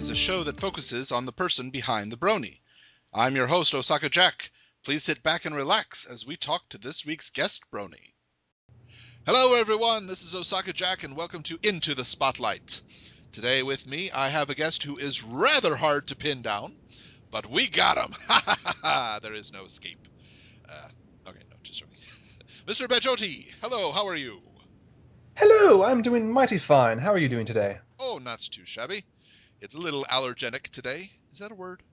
is a show that focuses on the person behind the Brony. I'm your host, OsakaJack. Please sit back and relax as we talk to this week's guest Brony. Hello everyone, this is OsakaJack and welcome to Into the Spotlight. Today with me I have a guest who is rather hard to pin down, but we got him! Ha ha ha ha! There is no escape. Okay, no, just joking. Mr. Bejoty, hello, how are you? Hello, I'm doing mighty fine. How are you doing today? Oh, not too shabby. It's a little allergenic today. Is that a word?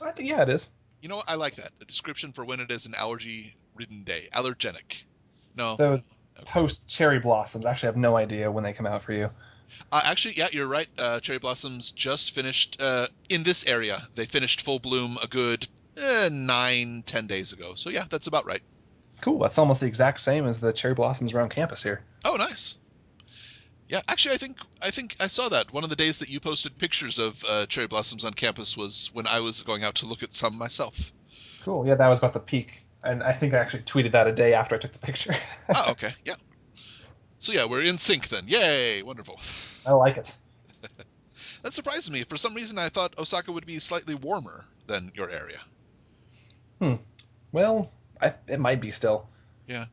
I think, yeah, it is. You know what? I like that. A description for when it is an allergy-ridden day. Allergenic. It's No. those Okay. post-cherry blossoms. Actually, I have no idea when they come out for you. Actually, yeah, you're right. Cherry blossoms just finished in this area. They finished full bloom a good 9-10 days ago. So yeah, that's about right. Cool, that's almost the exact same as the cherry blossoms around campus here. Oh, nice. Yeah, actually, I think I saw that. One of the days that you posted pictures of cherry blossoms on campus was when I was going out to look at some myself. Cool, yeah, that was about the peak. And I think I actually tweeted that a day after I took the picture. Oh, okay, yeah. So yeah, we're in sync then. Yay, wonderful. I like it. That surprised me. For some reason, I thought Osaka would be slightly warmer than your area. Well, it might be still. Yeah.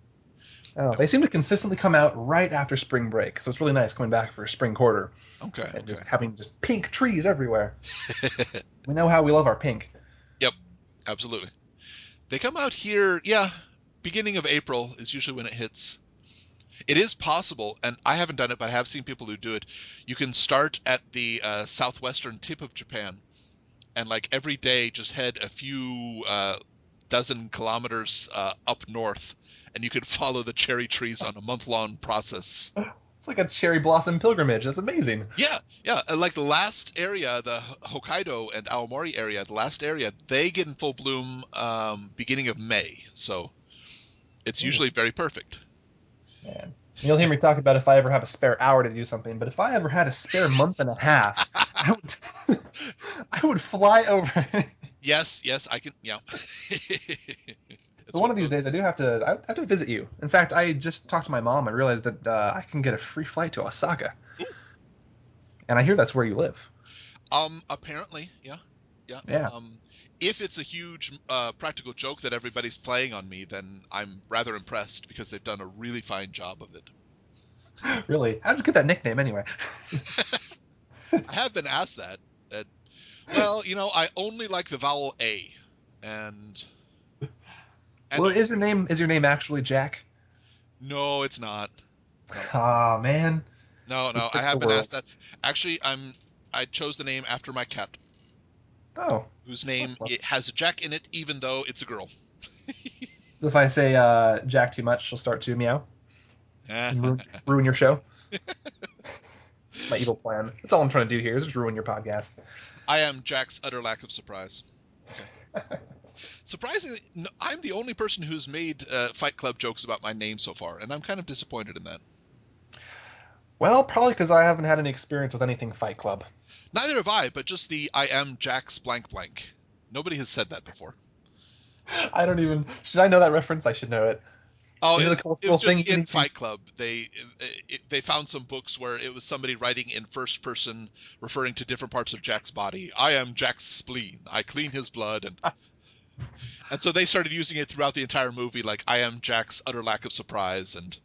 Oh, they seem to consistently come out right after spring break, so it's really nice coming back for spring quarter Okay. and just having just pink trees everywhere. We know how we love our pink. Yep, absolutely. They come out here, yeah, beginning of April is usually when it hits. It is possible, and I haven't done it, but I have seen people who do it. You can start at the southwestern tip of Japan, and like every day just head a few dozen kilometers up north, and you can follow the cherry trees on a month-long process. It's like a cherry blossom pilgrimage. That's amazing. Yeah, yeah. Like the last area, the Hokkaido and Aomori area, the last area, they get in full bloom beginning of May. So it's Ooh, usually very perfect. man. You'll hear me talk about if I ever have a spare hour to do something, but if I ever had a spare month and a half, I would I would fly over. Yes, yes, I can. Yeah. But It's one one of of these those. days, I have to visit you. In fact, I just talked to my mom. I realized that I can get a free flight to Osaka, and I hear that's where you live. Apparently, yeah, yeah. Yeah, If it's a huge practical joke that everybody's playing on me, then I'm rather impressed because they've done a really fine job of it. really. How'd you get that nickname anyway? I have been asked that. And, well, I only like the vowel A, and and Well, is your name actually Jack? no, it's not. No, Ah, man, no, you no. I tricked the have been asked world. that. Actually, I chose the name after my cat, Oh, whose that's name well. it has a Jack in it, even though it's a girl. So if I say Jack too much, she'll start to meow and ruin your show. My evil plan. That's all I'm trying to do here is just ruin your podcast. I am Jack's utter lack of surprise. Okay. Surprisingly, I'm the only person who's made Fight Club jokes about my name so far, and I'm kind of disappointed in that. Well, probably because I haven't had any experience with anything Fight Club. Neither have I, but just the I am Jack's blank blank. Nobody has said that before. I don't even. Should I know that reference? I should know it. Oh, Is it a it cultural was thing? just You can in even. Fight Club. They found some books where it was somebody writing in first person, referring to different parts of Jack's body. I am Jack's spleen. I clean his blood, and so they started using it throughout the entire movie. Like I am Jack's utter lack of surprise, and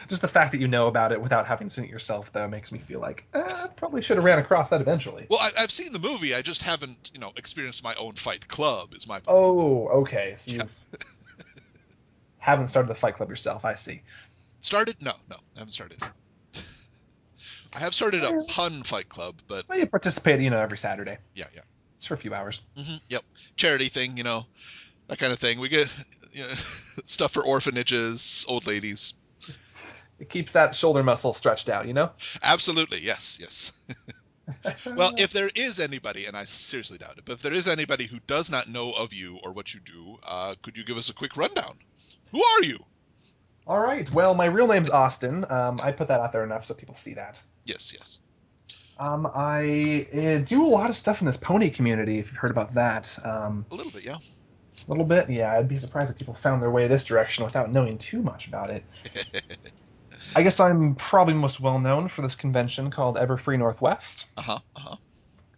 Just the fact that you know about it without having seen it yourself, though, makes me feel like I probably should have ran across that eventually. well, I've seen the movie. I just haven't, experienced my own Fight Club. Is my point. Oh, okay. So Yeah. you haven't started the Fight Club yourself. I see. Started? No, no, I haven't started. I have started a Well, pun Fight Club, but you participate, every Saturday. yeah, yeah. It's for a few hours. Yep. Charity thing, that kind of thing. We get stuff for orphanages, old ladies. It keeps that shoulder muscle stretched out. Absolutely, yes, yes. Well, if there is anybody, and I seriously doubt it, but if there is anybody who does not know of you or what you do, could you give us a quick rundown? Who are you? All right. Well, my real name's Austin. I put that out there enough so people see that. Yes, yes. I do a lot of stuff in this pony community. If you've heard about that, A little bit, yeah. a little bit. Yeah, I'd be surprised if people found their way this direction without knowing too much about it. I guess I'm probably most well known for this convention called Everfree Northwest. Uh-huh, uh-huh.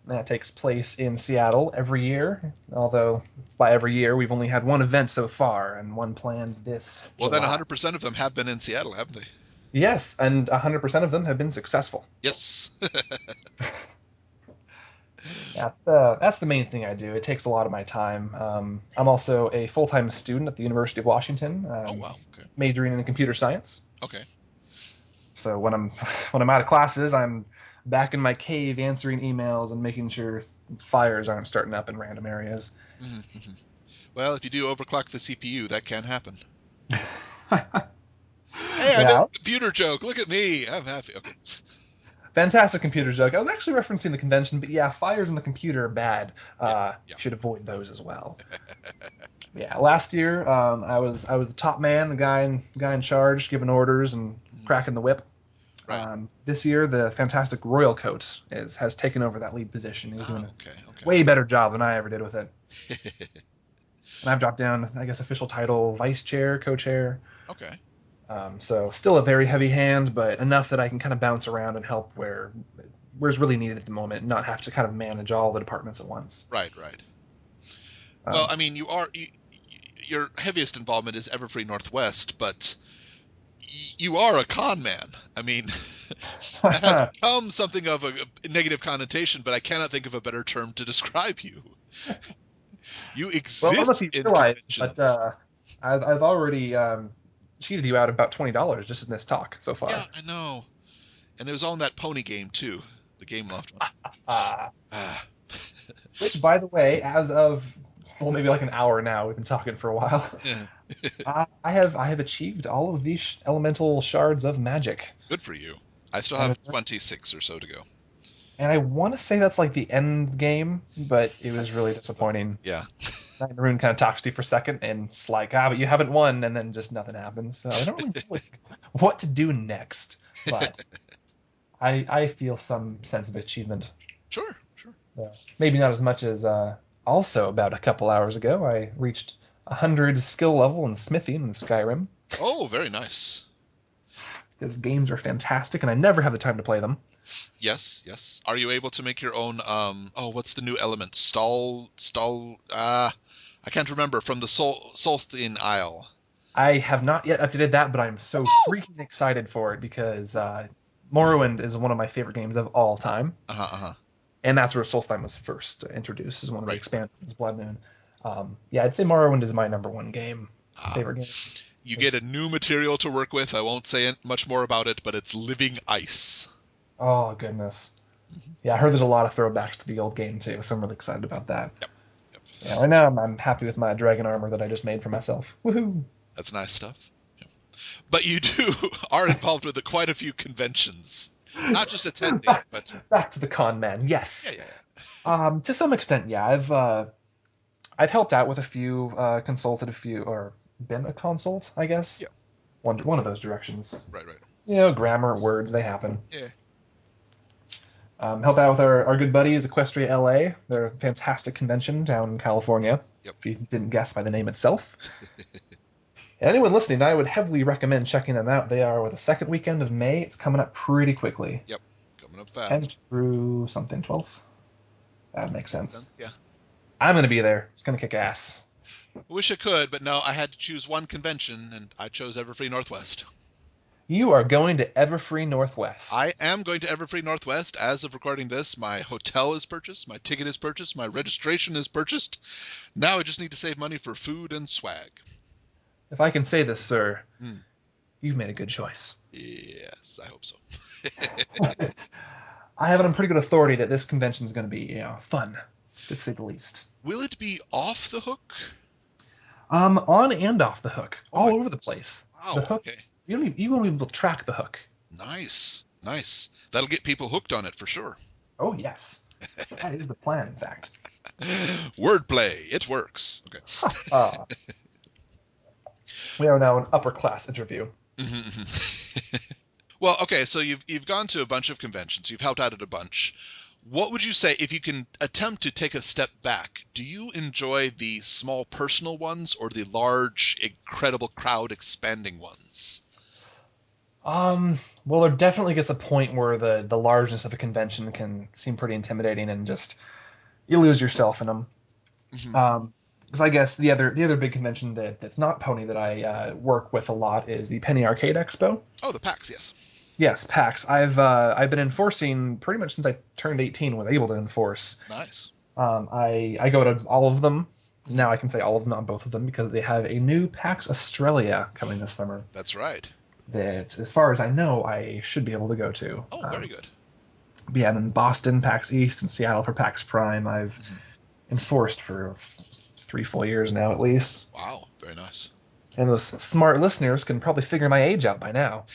That takes place in Seattle every year, although by every year we've only had one event so far and one planned this Well, then July. 100% of them have been in Seattle, haven't they? Yes, and 100% of them have been successful. Yes. That's the main thing I do. It takes a lot of my time. I'm also a full-time student at the University of Washington, Oh, wow. Okay. majoring in computer science. Okay. So when I'm when I'm out of classes, I'm back in my cave answering emails and making sure fires aren't starting up in random areas. Hmm. Well, if you do overclock the CPU, that can happen. Hey, I made Yeah, a computer joke. Look at me. I'm happy. Okay. fantastic computer joke. I was actually referencing the convention, but yeah, fires in the computer are bad. Yeah. Yeah. Should avoid those as well. Yeah, last year I was the top man, the guy in charge, giving orders and Mhm. cracking the whip. Right. This year, the fantastic Royal Coat has taken over that lead position. He's doing Oh, a okay. Okay. way better job than I ever did with it. And I've dropped down, I guess, official title vice chair, co-chair. Okay. So still a very heavy hand, but enough that I can kind of bounce around and help where's really needed at the moment, and not have to kind of manage all the departments at once. Right. Right. Well, Um, I mean, your heaviest involvement is Everfree Northwest, but you are a con man. I mean, that has become something of a negative connotation, but I cannot think of a better term to describe you. You well, I don't know if exist you in realize, but conventions. I've already cheated you out of about $20 just in this talk so Yeah, far. I know. And it was on that pony game too, the game loft one. Uh, Ah, which, by the way, as of well, maybe like an hour now, we've been talking for a while. yeah. I have achieved all of these elemental shards of magic, Good for you. I still and have 26 or so to go. I want to say that's like the end game, but it was really disappointing. Yeah. Nine Rune kind of talks to you for a second, and it's like, but you haven't won, and then just nothing happens. So I don't really know what to do next, but I feel some sense of achievement. Sure, sure. Maybe not as much as also about a couple hours ago, I reached 100 skill level in smithing in Skyrim. Oh, very nice. Because games are fantastic, and I never have the time to play them. Yes, yes. Are you able to make your own what's the new element? Stall I can't remember from the Solstheim Isle. I have not yet updated that, but I'm so Oh! freaking excited for it because Morrowind is one of my favorite games of all time, Uh-huh, uh-huh. and that's where Solstheim was first introduced as one of the Right. expansions, Blood Moon. Yeah, I'd say Morrowind is my number one Ah. favorite game. You get a It's, new material to work with. I won't say much more about it, but it's living ice. oh goodness, Mhm. yeah, I heard there's a lot of throwbacks to the old game too, so I'm really excited about that. Yep, yep. Yeah, right now I'm happy with my dragon armor that I just made for myself. Woohoo! That's nice stuff. Yeah. But you do are involved with quite a few conventions. Not just attending, back, but back to the con man. yeah, Yes. yeah, yeah. To some extent, yeah. I've helped out with a few, consulted a few, or been a consult, I guess. Yeah, One of those directions. right, right. Grammar, words, they happen. Yeah. Helped out with our good buddies, Equestria LA. They're a fantastic convention down in California, Yep. if you didn't guess by the name itself. And anyone listening, I would heavily recommend checking them out. They are with the second weekend of May. It's coming up pretty quickly. Yep. Coming up 10th fast. through something, 12th. That makes sense. Yeah. I'm going to be there. It's going to kick ass. I wish I could, but no, I had to choose one convention, and I chose Everfree Northwest. You are going to Everfree Northwest. I am going to Everfree Northwest. As of recording this, my hotel is purchased, my ticket is purchased, my registration is purchased. Now I just need to save money for food and swag. If I can say this, sir, Mm. you've made a good choice. Yes, I hope so. I have it on pretty good authority that this convention is going to be, fun, to say the least. Will it be off the hook? On and off the hook, Oh my all over the goodness. place. The Wow, hook, okay. you won't be able to track the hook. Nice, nice. That'll get people hooked on it for sure. Oh yes, that is the plan. In fact, Wordplay, it works. Okay. uh, we are now an upper class interview. Well, okay, so you've gone to a bunch of conventions, you've helped out at a bunch. What would you say if you can attempt to take a step back? Do you enjoy the small personal ones or the large, incredible crowd expanding ones? Well, there definitely gets a point where the largeness of a convention can seem pretty intimidating, and just you lose yourself in them. Hmm. Because I guess the other big convention that's not Pony that I work with a lot is the Penny Arcade Expo. Oh, the PAX, yes. Yes, PAX. I've been enforcing pretty much since I turned 18. Was able to enforce. Nice. I go to all of them. Hmm. Now I can say all of them, not both of them, because they have a new PAX Australia coming this summer. That's right. That, as far as I know, I should be able to go to. Oh, very good. But yeah, in Boston, PAX East, and Seattle for PAX Prime. I've Hmm. enforced for 3 full years now, at least. Wow, very nice. And those smart listeners can probably figure my age out by now.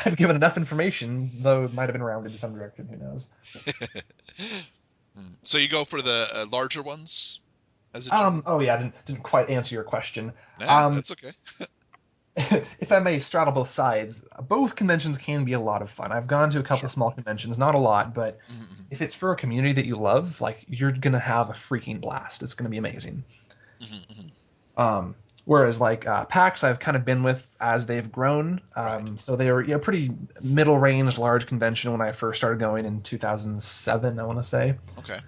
I've given enough information, though it might have been rounded in some direction. Who knows? So you go for the larger ones as a general? Oh yeah, I didn't quite answer your question. Yeah, Um, that's okay. if I may straddle both sides, both conventions can be a lot of fun. I've gone to a couple Sure. small conventions, not a lot, but Hmm. if it's for a community that you love, like you're gonna have a freaking blast. It's gonna be amazing. Hmm. Hmm. Um, Whereas like PAX, I've kind of been with as they've grown. Right. So they were pretty middle range, large convention when I first started going in 2007, I want to say, Okay.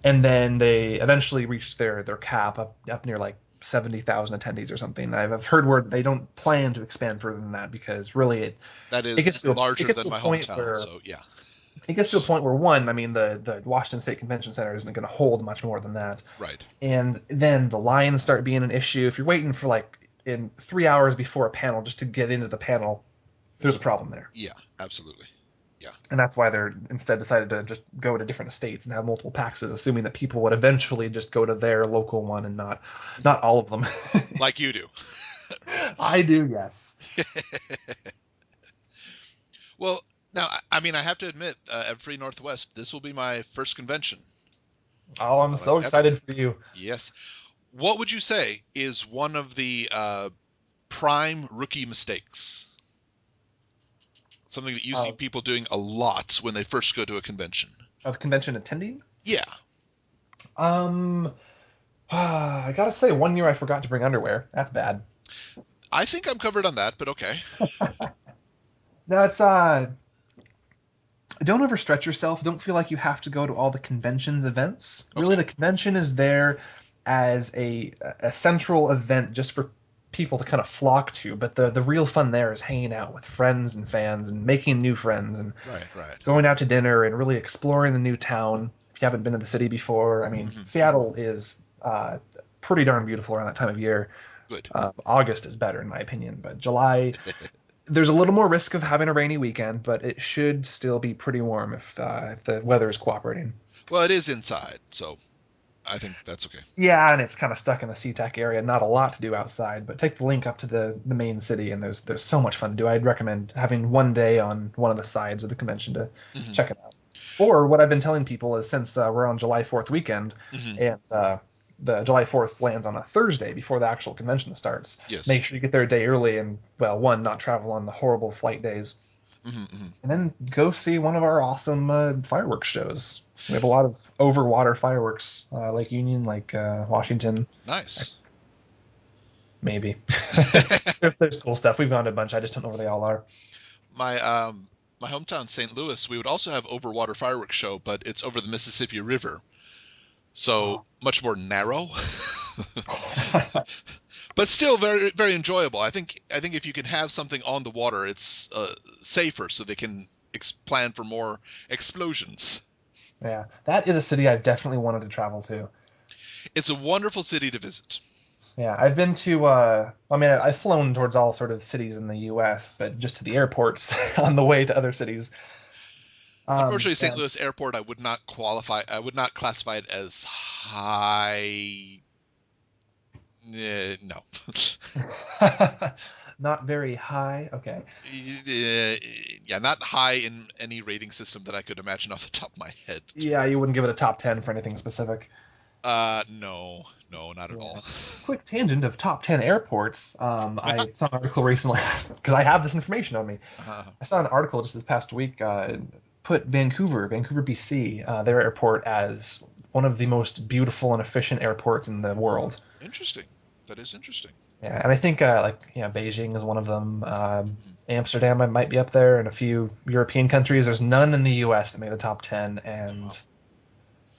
and then they eventually reached their cap up near like 70,000 attendees or something. I've heard word they don't plan to expand further than that because really That it gets is to it larger gets than to a my point hometown, where so yeah. one, I mean the Washington State Convention Center isn't going to hold much more than that. Right. And then the lines start being an issue. If you're waiting for like in 3 hours before a panel just to get into the panel, there's a problem there. Yeah, absolutely. Yeah. And that's why they're instead decided to just go to different states and have multiple PAXs, assuming that people would eventually just go to their local one and not all of them. Like you do. I do, yes. Well, now, I mean, I have to admit, Everfree Northwest, this will be my first convention Oh, I'm so ever. excited for you. Yes. What would you say is one of the prime rookie mistakes? Something that you see Uh, people doing a lot when they first go to a convention. of convention attending. Yeah. Um, I gotta say, one year I forgot to bring underwear. That's bad. I think I'm covered on that, but okay. No, it's don't overstretch yourself. Don't feel like you have to go to all the convention's events. Really, Okay. the convention is there as a central event just for people to kind of flock to. But the real fun there is hanging out with friends and fans and making new friends and Right, right. going out to dinner and really exploring the new town. If you haven't been to the city before, I mean, Hmm. Seattle is pretty darn beautiful around that time of year. Good. August is better in my opinion, but July there's a little more risk of having a rainy weekend, but it should still be pretty warm if the weather is cooperating. Well, it is inside, so I think that's okay. Yeah, and it's kind of stuck in the SeaTac area. Not a lot to do outside, but take the link up to the main city, and there's so much fun to do. I'd recommend having one day on one of the sides of the convention to Hmm. check it out. Or what I've been telling people is since we're on July 4th weekend, Hmm. and the July 4th lands on a Thursday before the actual convention starts, Yes. make sure you get there a day early and, well, one, not travel on the horrible flight days, Hmm. Hmm. and then go see one of our awesome fireworks shows. We have a lot of overwater fireworks, Lake Union, like Washington, Nice. maybe. There's cool stuff. We've gone to a bunch. I just don't know where they all are. my my hometown, St. Louis, we would also have overwater fireworks show, but it's over the Mississippi River, so Oh. much more narrow, but still very very enjoyable. I think if you can have something on the water, it's safer, so they can plan for more explosions. Yeah, that is a city I've definitely wanted to travel to. It's a wonderful city to visit. Yeah, I've been to. I mean, I've flown towards all sort of cities in the U.S., but just to the airports on the way to other cities. Unfortunately, St. And Louis Airport, I would not qualify. I would not classify it as high. No. not very high. Okay. Yeah, not high in any rating system that I could imagine off the top of my head. Yeah, you wouldn't give it a top 10 for anything specific. No, no, not at Yeah. all. Quick tangent of top 10 airports. I saw an article recently because I have this information on me. Uh, I saw an article just this past week put Vancouver, BC, their airport as one of the most beautiful and efficient airports in the world. Interesting. That is interesting. Yeah, and I think Beijing is one of them. Mhm. Amsterdam might be up there, and a few European countries. There's none in the U.S. that made the top 10, Oh, wow. and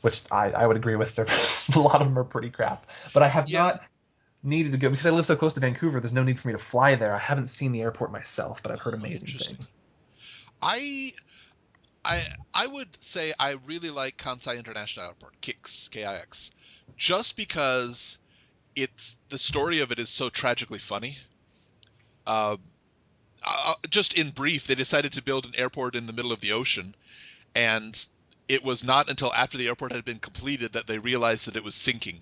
which I would agree with. A lot of them are pretty crap. But I have Yeah. not needed to go because I live so close to Vancouver. There's no need for me to fly there. I haven't seen the airport myself, but I've heard Oh, amazing interesting. things. I I I would say I really like Kansai International Airport, KIX, KIX, just because it's the story of it is so tragically funny. Um, just in brief, they decided to build an airport in the middle of the ocean, and it was not until after the airport had been completed that they realized that it was sinking.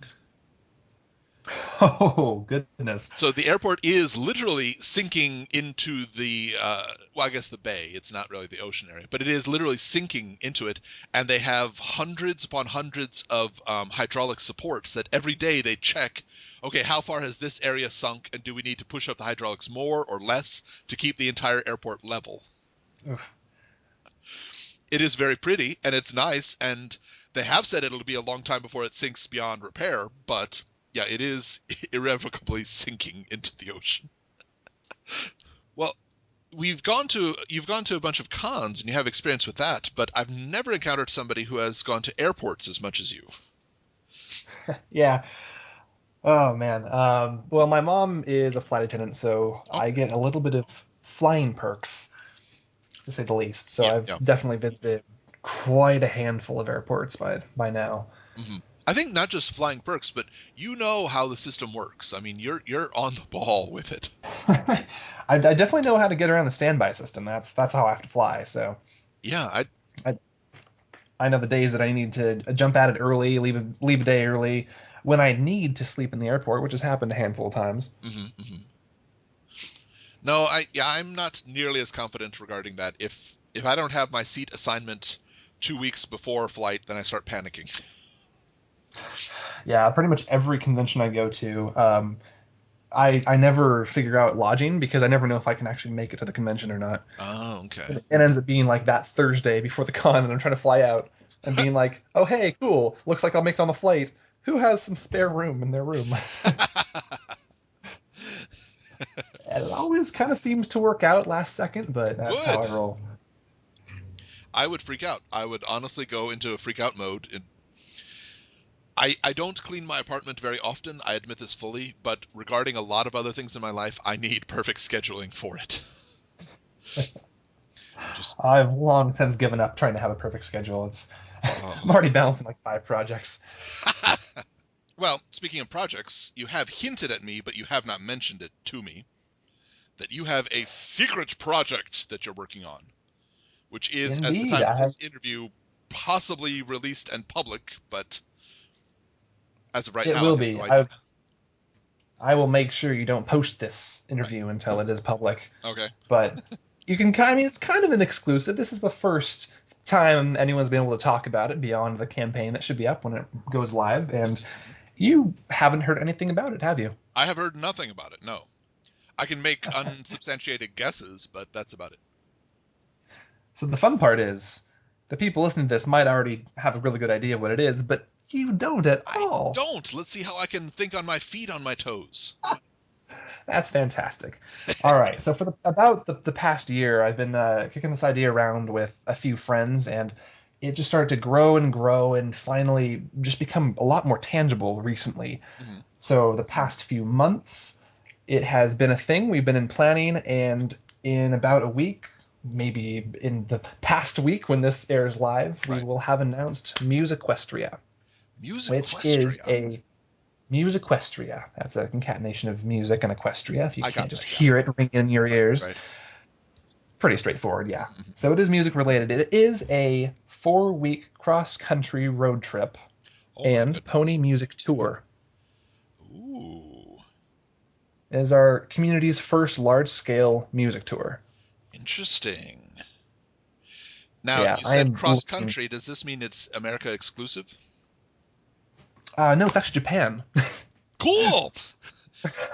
Oh goodness! So the airport is literally sinking into the, well, I guess the bay. It's not really the ocean area, but it is literally sinking into it. And they have hundreds upon hundreds of hydraulic supports that every day they check. Okay, how far has this area sunk, and do we need to push up the hydraulics more or less to keep the entire airport level? Oof. It is very pretty and it's nice, and they have said it'll be a long time before it sinks beyond repair, but yeah, it is irrevocably sinking into the ocean. Well, you've gone to a bunch of cons and you have experience with that, but I've never encountered somebody who has gone to airports as much as you. Yeah. Oh man. Well, my mom is a flight attendant, so I Okay. get a little bit of flying perks, to say the least. So Yeah, I've yeah. definitely visited quite a handful of airports by now. Hmm. I think not just flying perks, but you know how the system works. I mean, you're on the ball with it. I definitely know how to get around the standby system. That's how I have to fly. So Yeah, I. I I know the days that I need to jump at it early, leave a day early, when I need to sleep in the airport, which has happened a handful of times. Hmm. Hmm. No, I'm not nearly as confident regarding that. If I don't have my seat assignment 2 weeks before flight, then I start panicking. Yeah, pretty much every convention I go to, I never figure out lodging because I never know if I can actually make it to the convention or not. Oh, okay. It ends up being like that Thursday before the con, and I'm trying to fly out and being like, "Oh hey, cool, looks like I'll make it on the flight. Who has some spare room in their room?" And it always kind of seems to work out last second, but that's how Good. I roll. I would freak out. I would honestly go into a freak out mode. I don't clean my apartment very often, I admit this fully, but regarding a lot of other things in my life, I need perfect scheduling for it. Just, I've long since given up trying to have a perfect schedule. It's I'm oh. already balancing like 5 projects. Well, speaking of projects, you have hinted at me, but you have not mentioned it to me, that you have a secret project that you're working on, which is, as the Indeed, time I of have. this interview, possibly released and public, but as of right It now, I will have be. no idea. I will make sure you don't post this Right. interview until it is public. Okay. But you can kind. I mean, it's kind of an exclusive. This is the first time anyone's been able to talk about it beyond the campaign that should be up when it goes live. And Mhm. you haven't heard anything about it, have you? I have heard nothing about it, no. I can make unsubstantiated guesses, but that's about it. So the fun part is, the people listening to this might already have a really good idea what it is, but you don't at I all. don't. Let's see how I can think on my feet on my toes. That's fantastic. All right, so for the past year, I've been kicking this idea around with a few friends, and it just started to grow and grow, and finally just become a lot more tangible recently. Hmm. So the past few months, it has been a thing. We've been in planning, and in about a week, maybe in the past week when this airs live, we Right. will have announced Musequestria, which is Musiquestria. a Musequestria. That's a concatenation of music and equestria. If you I can't got just that, yeah. hear it ring in your Right, ears, right. pretty straightforward, yeah. Mhm. So it is music related. It is a 4 week cross country road trip Oh my and pony goodness. music tour. Ooh, It is our community's first large scale music tour. interesting. Now, Yeah, you I said am cross looking. country. Does this mean it's America exclusive? No, it's actually Japan. Cool!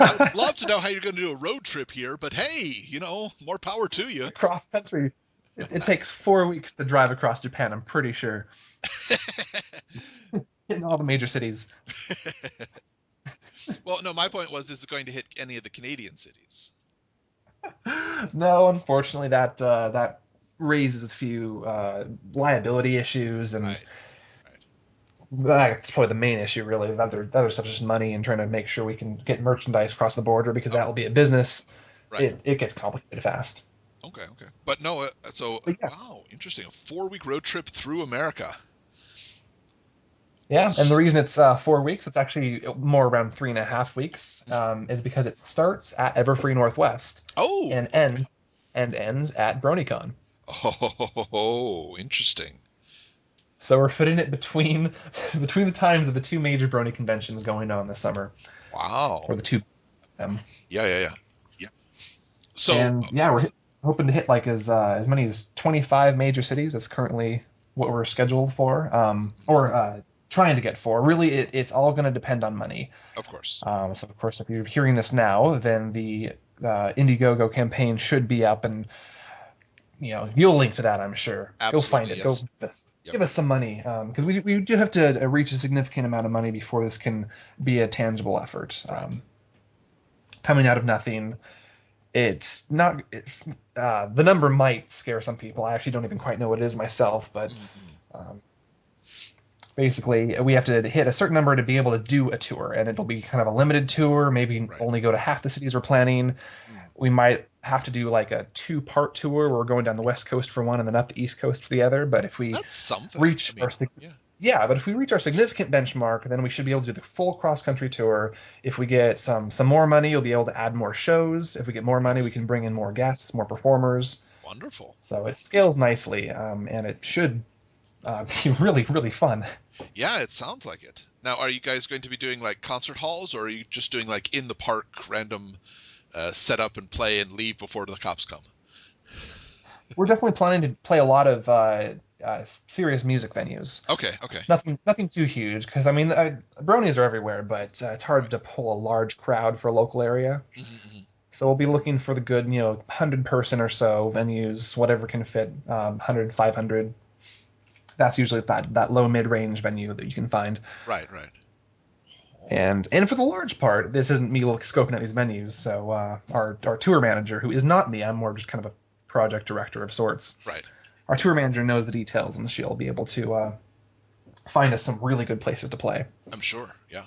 I would love to know how you're going to do a road trip here, but hey, more power to you. Cross country. It takes 4 weeks to drive across Japan, I'm pretty sure, in all the major cities. Well, no, my point was, is it going to hit any of the Canadian cities? No, unfortunately, that raises a few liability issues, and Right, right. that's probably the main issue, really. The other stuff is just money and trying to make sure we can get merchandise across the border because Of that will be course. a business. Right. It gets complicated fast. Okay, okay. But no, But yeah, wow, interesting. A 4-week road trip through America. yeah, and the S- reason it's 4 weeks, it's actually more around 3.5 weeks, is because it starts at Everfree Northwest Oh, and okay. ends at BronyCon. Oh, interesting. So we're fitting it between between the times of the two major Brony conventions going on this summer, Wow. or the two of them. Yeah, yeah, yeah. Yeah. So, And yeah, hoping to hit like as many as 25 major cities. That's currently what we're scheduled for, or trying to get for. Really, it's all going to depend on money. of course. So of course, if you're hearing this now, then the Indiegogo campaign should be up, and you'll link to that, I'm sure. Go find Absolutely, it. Go yes. Yep. give us some money, because we do have to reach a significant amount of money before this can be a tangible effort. Right. Coming out of nothing, it's not. The number might scare some people. I actually don't even quite know what it is myself, but Mm-hmm. um, basically, we have to hit a certain number to be able to do a tour, and it'll be kind of a limited tour. Maybe Right. only go to half the cities we're planning. Mm. We might have to do like a two-part tour where we're going down the west coast for one and then up the east coast for the other. But if we That's something. I reach mean, our yeah. yeah, but if we reach our significant benchmark, then we should be able to do the full cross-country tour. If we get some more money, you'll be able to add more shows. If we get more money, we Yes. can bring in more guests, more performers. Wonderful. So it scales nicely, and it should be really, really fun. Yeah, it sounds like it. Now, are you guys going to be doing like concert halls, or are you just doing like in the park, random set up and play and leave before the cops come? We're definitely planning to play a lot of serious music venues. Okay, okay. Nothing too huge, because I mean, bronies are everywhere, but it's hard Right. to pull a large crowd for a local area. Mm-hmm. So we'll be looking for the good, 100-person or so venues, whatever can fit, 100, 500. That's usually that low mid range venue that you can find. Right, right. Oh, And for the large part, this isn't me scoping out these venues. So our tour manager, who is not me, I'm more just kind of a project director of sorts. right. Our tour manager knows the details, and she'll be able to find us some really good places to play. I'm sure. Yeah.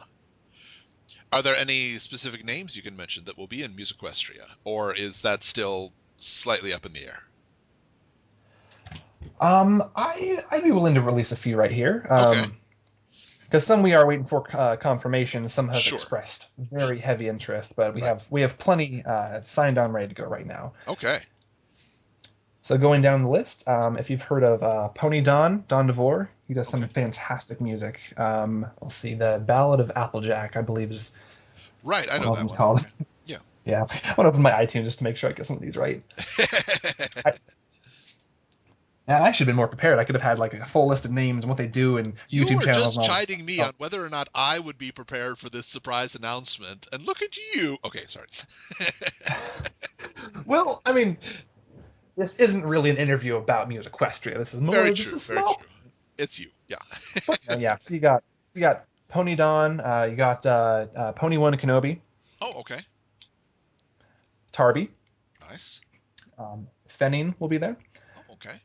Are there any specific names you can mention that will be in Musiquestria, or is that still slightly up in the air? I'd be willing to release a few right here. Okay. Because some we are waiting for confirmation. Some have Sure. expressed very heavy interest, but we Right. have plenty signed on, ready to go right now. Okay. So going down the list, if you've heard of Pony Don DeVore, he does some Okay. fantastic music. Let's see, the Ballad of Applejack, I believe, is Right. I one know of that them's one. called. Okay. Yeah. Yeah, I want to open my iTunes just to make sure I get some of these right. I, yeah, I should have been more prepared. I could have had like a full list of names and what they do and You YouTube were channels just and all this chiding stuff. me So, on whether or not I would be prepared for this surprise announcement, and look at you. Okay, sorry. well, I mean, this isn't really an interview about Music Equestria. This is more Very of just true. a Very small. true. It's you. Yeah. But no, yeah. So you got Pony Don. You got Pony One Kenobi, Oh, okay. Tarby, Nice. Fenning will be there. Oh, okay.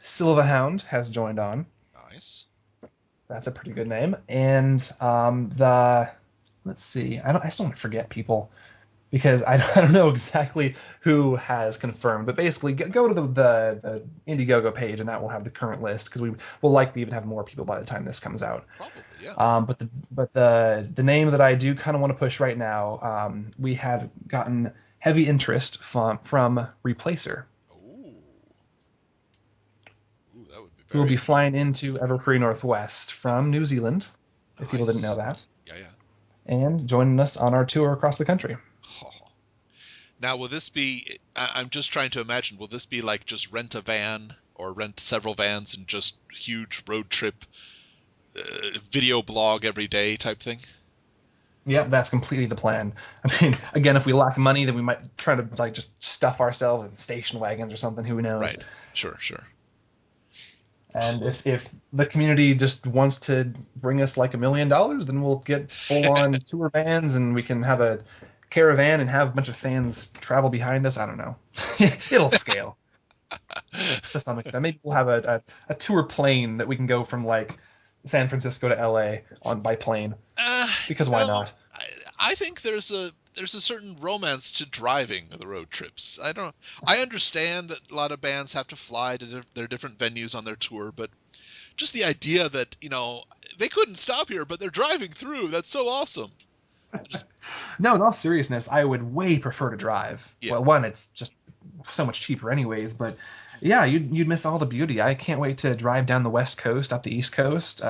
Silverhound has joined on. Nice. That's a pretty good name. And the let's see. I just don't want to forget people because I don't know exactly who has confirmed. But basically, go to the Indiegogo page, and that will have the current list because we will likely even have more people by the time this comes out. Probably, yeah. But the name that I do kind of want to push right now, we have gotten heavy interest from Replacer, Ooh. Ooh, that would be who will very be interesting. flying into Everfree Northwest from New Zealand, if people didn't know Nice. that, Yeah, yeah. and joining us on our tour across the country. Oh. Now, will this be? I'm just trying to imagine. Will this be like just rent a van or rent several vans and just huge road trip, video blog every day type thing? Yep, that's completely the plan. I mean, again, if we lack money, then we might try to like just stuff ourselves in station wagons or something. Who knows? Right. Sure, sure. And if the community just wants to bring us like $1 million, then we'll get full on tour vans and we can have a caravan and have a bunch of fans travel behind us. I don't know. It'll scale to some extent. Maybe we'll have a tour plane that we can go from like San Francisco to LA on by plane. Because why not? I think there's a certain romance to driving the road trips. I understand that a lot of bands have to fly to their different venues on their tour, but just the idea that, they couldn't stop here, but they're driving through, that's so awesome. Just, No, in all seriousness, I would way prefer to drive. yeah. Well, one, it's just so much cheaper anyways, but yeah, you'd miss all the beauty. I can't wait to drive down the West Coast, up the East Coast,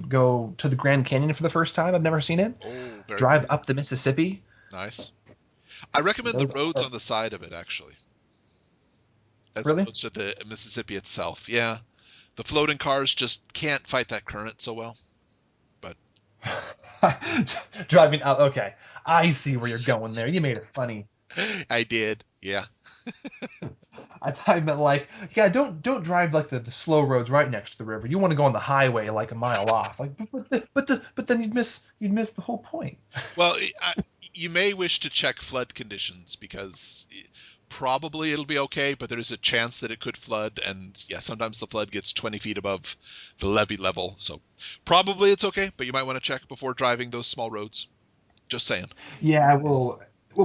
go to the Grand Canyon for the first time. I've never seen it. Oh, very Drive nice. up the Mississippi. Nice. I recommend the Those roads are on the side of it, actually, as really. opposed to the Mississippi itself. Yeah. The floating cars just can't fight that current so well. But Driving out. Okay, I see where you're going there. You made it funny. I did. Yeah. I thought you meant like, yeah, don't drive like the slow roads right next to the river. You want to go on the highway like a mile off. Like, but then you'd miss the whole point. Well, you may wish to check flood conditions because probably it'll be okay, but there's a chance that it could flood, and yeah, sometimes the flood gets 20 feet above the levee level, so probably it's okay, but you might want to check before driving those small roads. Just saying. Yeah, we'll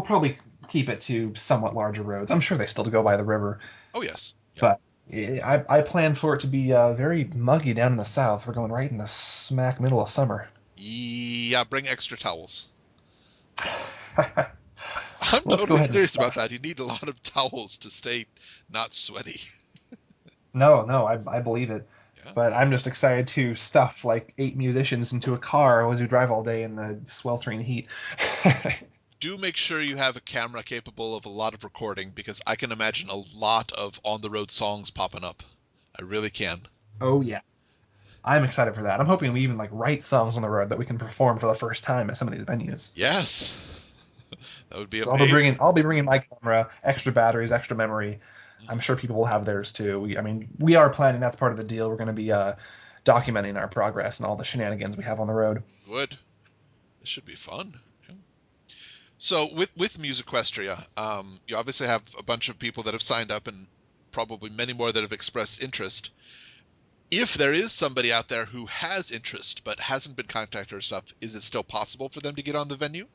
probably keep it to somewhat larger roads. I'm sure they still go by the river, Oh, yes. Yeah. but yeah, I plan for it to be very muggy down in the south. We're going right in the smack middle of summer. Yeah, bring extra towels. I'm Let's go totally ahead and serious about stuff. that. You need a lot of towels to stay not sweaty. No, I believe it. Yeah. But I'm just excited to stuff like 8 musicians into a car as we drive all day in the sweltering heat. Do make sure you have a camera capable of a lot of recording because I can imagine a lot of on the road songs popping up. I really can. Oh yeah, I'm excited for that. I'm hoping we even like write songs on the road that we can perform for the first time at some of these venues. Yes. That would be So amazing. I'll be bringing my camera, extra batteries, extra memory. I'm Mhm. sure people will have theirs too. I mean, we are planning. That's part of the deal. We're going to be documenting our progress and all the shenanigans we have on the road. Good. This should be fun. Yeah. So with Musiquestria, you obviously have a bunch of people that have signed up and probably many more that have expressed interest. If there is somebody out there who has interest but hasn't been contacted or stuff, is it still possible for them to get on the venue?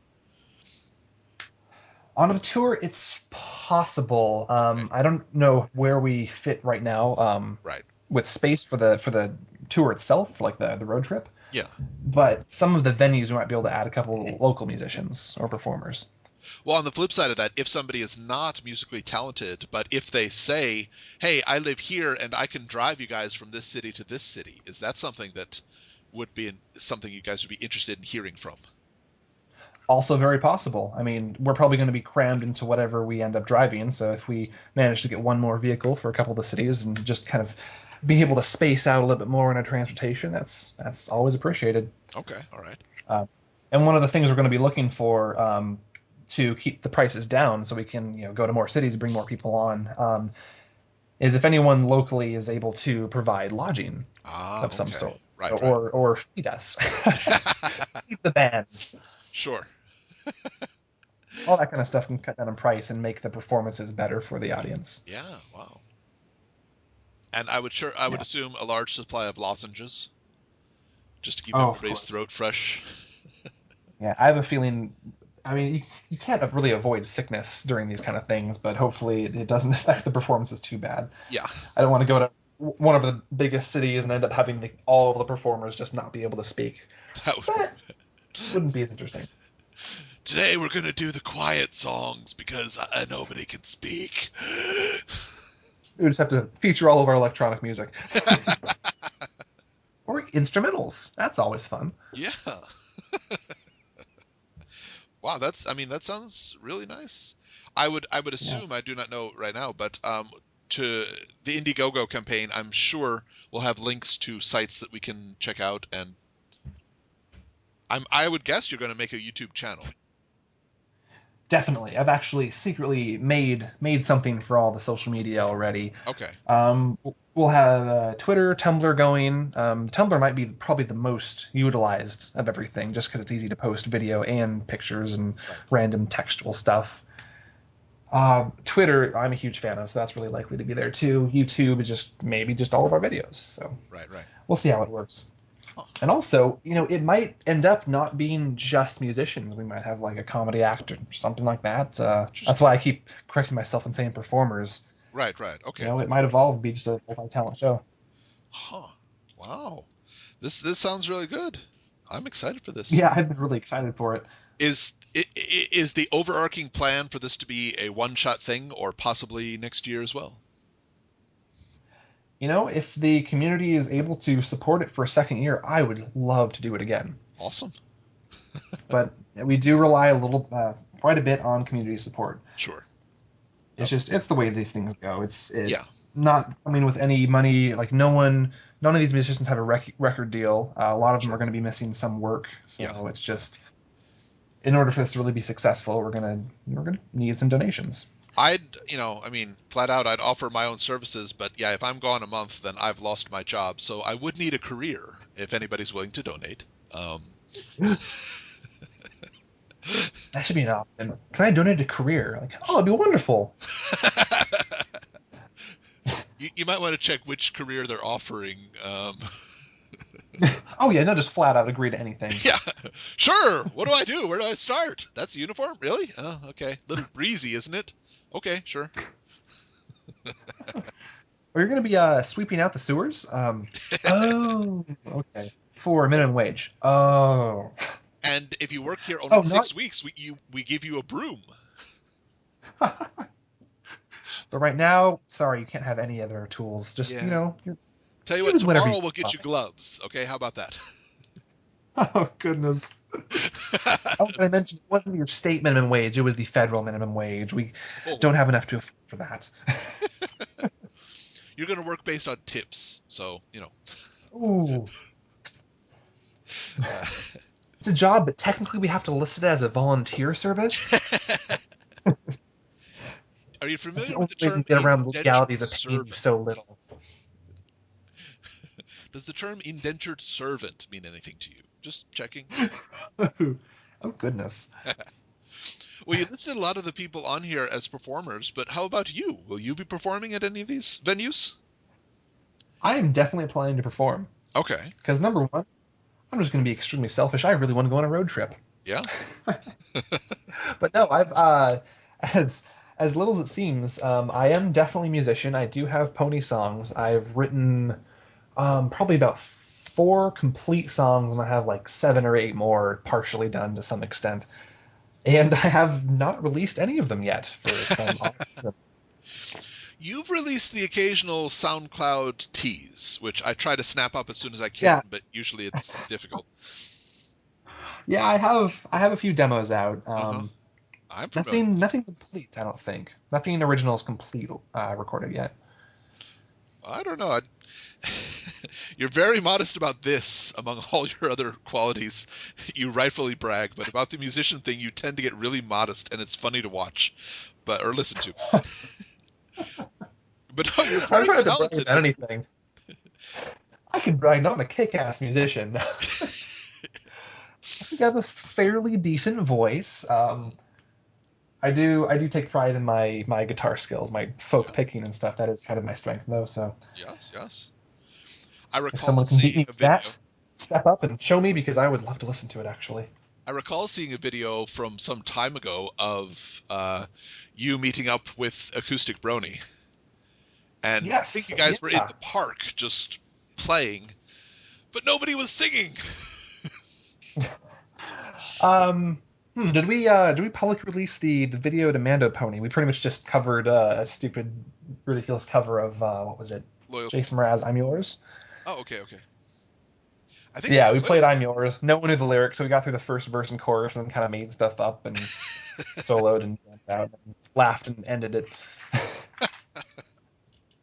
On a tour, it's possible. Okay. I don't know where we fit right now Right. with space for the tour itself, like the road trip. Yeah. But some of the venues we might be able to add a couple local musicians or performers. Well, on the flip side of that, if somebody is not musically talented, but if they say, "Hey, I live here and I can drive you guys from this city to this city," is that something that would be something you guys would be interested in hearing from? Also, very possible. I mean, we're probably going to be crammed into whatever we end up driving. So if we manage to get one more vehicle for a couple of the cities and just kind of be able to space out a little bit more in our transportation, that's always appreciated. Okay, all right. Uh, and one of the things we're going to be looking for to keep the prices down, so we can go to more cities, bring more people on, is if anyone locally is able to provide lodging Ah, of some okay. sort, Right, right. or feed us, feed the bands. Sure. All that kind of stuff can cut down on price and make the performances better for the audience. Yeah, wow. And I would Yeah. assume a large supply of lozenges just to keep Oh, of everybody's course. throat fresh. Yeah, I have a feeling. I mean, you can't really avoid sickness during these kind of things, but hopefully it doesn't affect the performances too bad. Yeah. I don't want to go to one of the biggest cities and end up having all of the performers just not be able to speak. That would be But wouldn't be as interesting. Today we're gonna do the quiet songs because nobody can speak. We would just have to feature all of our electronic music or instrumentals. That's always fun. Yeah. Wow, that sounds really nice. I would Yeah. assume, I do not know right now, but to the Indiegogo campaign, I'm sure we'll have links to sites that we can check out, and I would guess you're going to make a YouTube channel. Definitely. I've actually secretly made something for all the social media already. Okay. We'll have Twitter, Tumblr going. Tumblr might be probably the most utilized of everything, just because it's easy to post video and pictures and Right. random textual stuff. Twitter, I'm a huge fan of, so that's really likely to be there too. YouTube is just all of our videos. So Right. Right. we'll see how it works. Huh. And also, it might end up not being just musicians. We might have like a comedy actor or something like that. That's Interesting. why I keep correcting myself and saying performers. Right. Right. Okay. It might evolve to be just a multi-talent show. Huh. Wow. This sounds really good. I'm excited for this. Yeah, I've been really excited for it. Is the overarching plan for this to be a one-shot thing, or possibly next year as well? If the community is able to support it for a second year, I would love to do it again. Awesome. But we do rely quite a bit on community support. Sure. It's the way these things go. It Yeah. not coming with any money. Like none of these musicians have a record deal. A lot of them Sure. are going to be missing some work. Yeah. So it's just in order for this to really be successful, we're gonna need some donations. I mean, flat out, I'd offer my own services, but yeah, if I'm gone a month, then I've lost my job. So I would need a career if anybody's willing to donate. That should be an option. Can I donate a career? Like, oh, it'd be wonderful. You might want to check which career they're offering. Oh yeah, no, just flat out agree to anything. Yeah, sure. What do I do? Where do I start? That's the uniform? Really? Oh, okay. Little breezy, isn't it? Okay, sure. Are you going to be sweeping out the sewers? Oh, okay. For minimum wage. Oh. And if you work here only Oh, six weeks, we give you a broom. but right now, sorry, you can't have any other tools. Just, Yeah. Tell you what, use whatever tomorrow you we'll get you find. gloves. Okay, how about that? Oh, goodness. Oh, and I mentioned it wasn't your state minimum wage, it was the federal minimum wage. We Oh, don't have enough to afford for that. you're going to work based on tips, so Ooh. uh, It's a job, but technically we have to list it as a volunteer service. Are you That's the familiar with only the way we term can get around the indentured legalities of paying you servant? so little. Does the term indentured servant mean anything to you? Just checking. Oh, goodness. Well, you listed a lot of the people on here as performers, but how about you? Will you be performing at any of these venues? I am definitely planning to perform. Okay. Because number one, I'm just going to be extremely selfish. I really want to go on a road trip. Yeah. But no, I've as little as it seems, I am definitely a musician. I do have pony songs. I've written probably about 4 complete songs, and I have like 7 or 8 more partially done to some extent. And I have not released any of them yet for some odd reason. You've released the occasional SoundCloud tease, which I try to snap up as soon as I can, Yeah, but usually it's difficult. yeah, I have a few demos out. Uh-huh. I'm familiar with Nothing complete. I don't think nothing original is complete recorded yet. them. I don't know. You're very modest about this among all your other qualities. You rightfully brag, but about the musician thing, you tend to get really modest, and it's funny to watch, or listen to. But no, you're I'm very trying to brag talented. about anything. I can brag. No, I'm a kick-ass musician. I think I have a fairly decent voice. I do take pride in my guitar skills, my folk Yeah, picking and stuff. That is kind of my strength, though. So yes, yes. I if recall someone can beat seeing me a with video. that, step up and show me because I would love to listen to it. Actually, I recall seeing a video from some time ago of you meeting up with Acoustic Brony, and I think you yes, guys were in yeah. the park just playing, but nobody was singing. Um, did we public release the video to Mando Pony? We pretty much just covered a stupid, ridiculous cover of what was it? Loyalty. Jason Mraz, "I'm Yours." Oh, okay, okay. I think it Yeah, was we played loyalty. "I'm Yours." No one knew the lyrics, so we got through the first verse and chorus and kind of made stuff up and soloed and jumped out and laughed and ended it.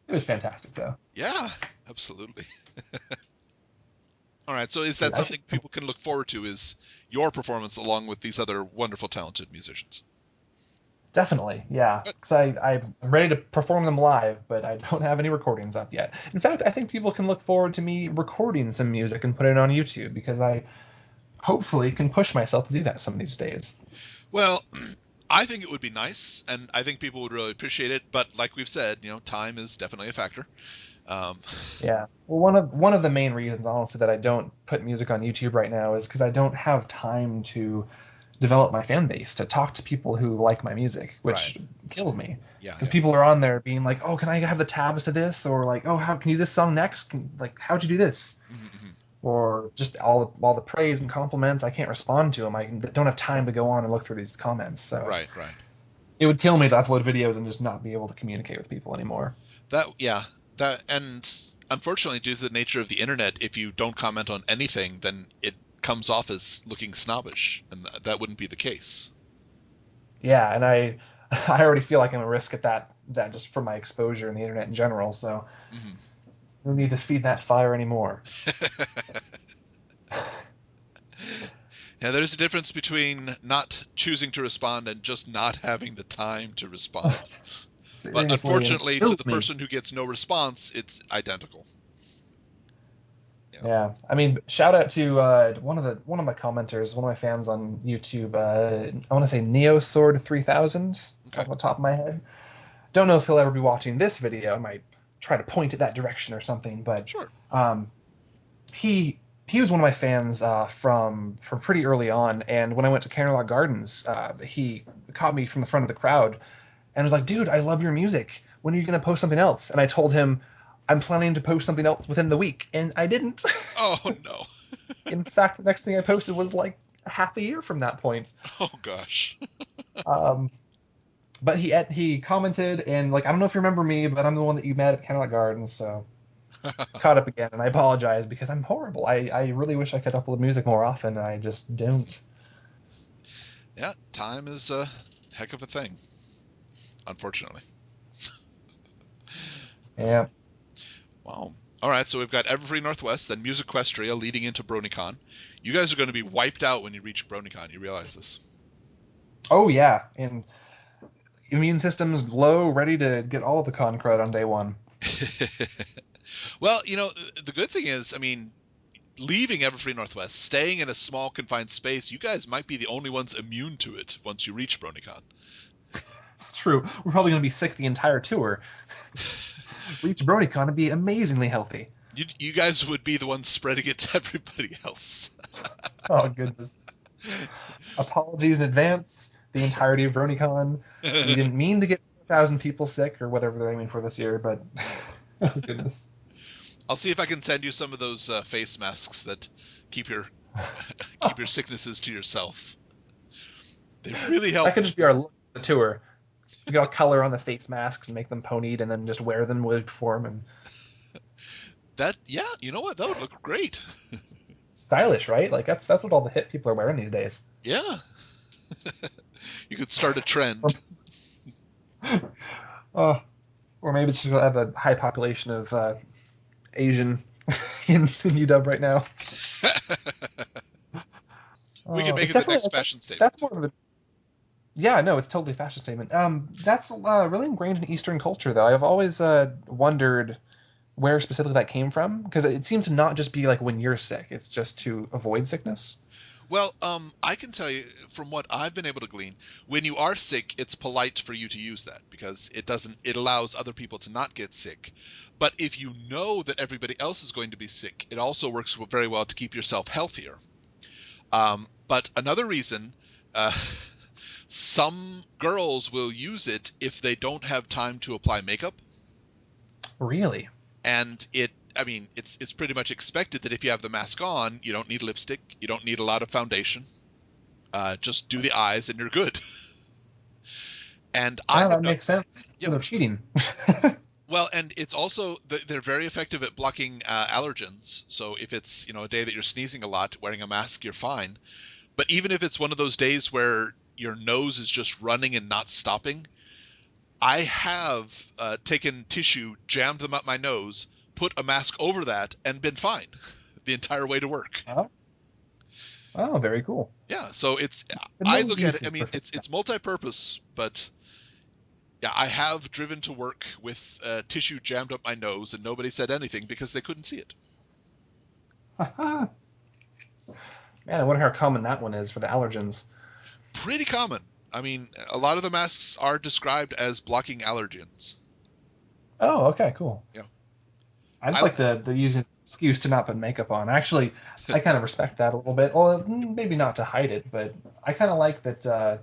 It was fantastic though. Yeah, absolutely. All right, so is that I should something people can look forward to? Is your performance along with these other wonderful, talented musicians? Definitely, yeah. Because I'm ready to perform them live, but I don't have any recordings up yet. In fact, I think people can look forward to me recording some music and putting it on YouTube because I hopefully can push myself to do that some of these days. Well, I think it would be nice, and I think people would really appreciate it. But like we've said, time is definitely a factor. Um, Yeah. Well, one of the main reasons, honestly, that I don't put music on YouTube right now is because I don't have time to develop my fan base, to talk to people who like my music, right. which kills me. Yeah. Because Yeah. people are on there being like, "Oh, can I have the tabs to this?" Or like, "Oh, how can you do this song next? Like, how'd you do this?" Hmm. Or just all the praise and compliments. I can't respond to them. I don't have time to go on and look through these comments. So Right. Right. it would kill me to upload videos and just not be able to communicate with people anymore. Yeah. And unfortunately, due to the nature of the internet, if you don't comment on anything, then it comes off as looking snobbish, and that wouldn't be the case. Yeah, and I I already feel like I'm a risk at that just for my exposure in the internet in general. So Hmm. no need to feed that fire anymore. Yeah, there's a difference between not choosing to respond and just not having the time to respond. But Seriously, and it unfortunately, to kills the me. person who gets no response, it's identical. Yeah. Yeah, I mean, shout out to one of my commenters, one of my fans on YouTube. I want to say Neosword 3000 Okay. off the top of my head. Don't know if he'll ever be watching this video. I might try to point it that direction or something, but Sure. um, he was one of my fans from pretty early on. And when I went to Canterlot Gardens, he caught me from the front of the crowd and was like, "Dude, I love your music. When are you gonna post something else?" And I told him I'm planning to post something else within the week, and I didn't. Oh no. In fact, the next thing I posted was like half a year from that point. Oh gosh. Um, but he commented and like, I don't know if you remember me, but I'm the one that you met at Candlelight Gardens, so caught up again. And I apologize because I'm horrible. I really wish I could upload music more often, and I just don't. Yeah, time is a heck of a thing, unfortunately. Um, Yeah. wow. All right, so we've got Everfree Northwest, then Musicquestria leading into BronyCon. You guys are going to be wiped out when you reach BronyCon. You realize this? Oh yeah, and immune system's low, ready to get all of the con crud on day one. Well, the good thing is, I mean, leaving Everfree Northwest, staying in a small confined space, you guys might be the only ones immune to it once you reach BronyCon. It's true. We're probably gonna be sick the entire tour. Reach BronyCon and be amazingly healthy. You guys would be the ones spreading it to everybody else. Oh goodness. Apologies in advance. The entirety of BronyCon. We didn't mean to get 4,000 people sick or whatever they're aiming for this year, but oh goodness. I'll see if I can send you some of those face masks that keep your keep your sicknesses to yourself. They really That help. could just be our look for the tour. We got color on the face masks and make them ponied and then just wear them with form and That yeah, you know what? That would look great. stylish, right? Like that's what all the hip people are wearing these days. Yeah, you could start a Or, trend. uh, or maybe it's just gonna have a high population of Asian in UW right now. We can make It's it the definitely next fashion that's statement. more of a yeah, no, it's totally a fashion statement. That's really ingrained in Eastern culture, though. I've always wondered where specifically that came from because it seems to not just be like when you're sick; it's just to avoid sickness. Well, I can tell you from what I've been able to glean, when you are sick, it's polite for you to use that because it allows other people to not get sick. But if you know that everybody else is going to be sick, it also works very well to keep yourself healthier. But another reason, uh, some girls will use it if they don't have time to apply makeup, Really? and I mean, it's pretty much expected that if you have the mask on, you don't need lipstick, you don't need a lot of foundation. Just do the eyes and you're good. And I Well, have that done, makes sense. yep. Instead of cheating. Well, and it's also they're very effective at blocking allergens. So if it's a day that you're sneezing a lot, wearing a mask, you're fine. But even if it's one of those days where your nose is just running and not stopping, I have taken tissue, jammed them up my nose, put a mask over that, and been fine the entire way to work. Oh, oh, very cool. Yeah, so The I no look at it. I uses for mean, face it's masks. multi-purpose, but Yeah, I have driven to work with tissue jammed up my nose, and nobody said anything because they couldn't see it. Man, I wonder how common that one is for the allergens. Pretty common. I mean, a lot of the masks are described as blocking allergens. Oh, okay, cool. Yeah. I just I, like the use as an excuse to not put makeup on. Actually, I kind of respect that a little bit. Well, maybe not to hide it, but I kind of like that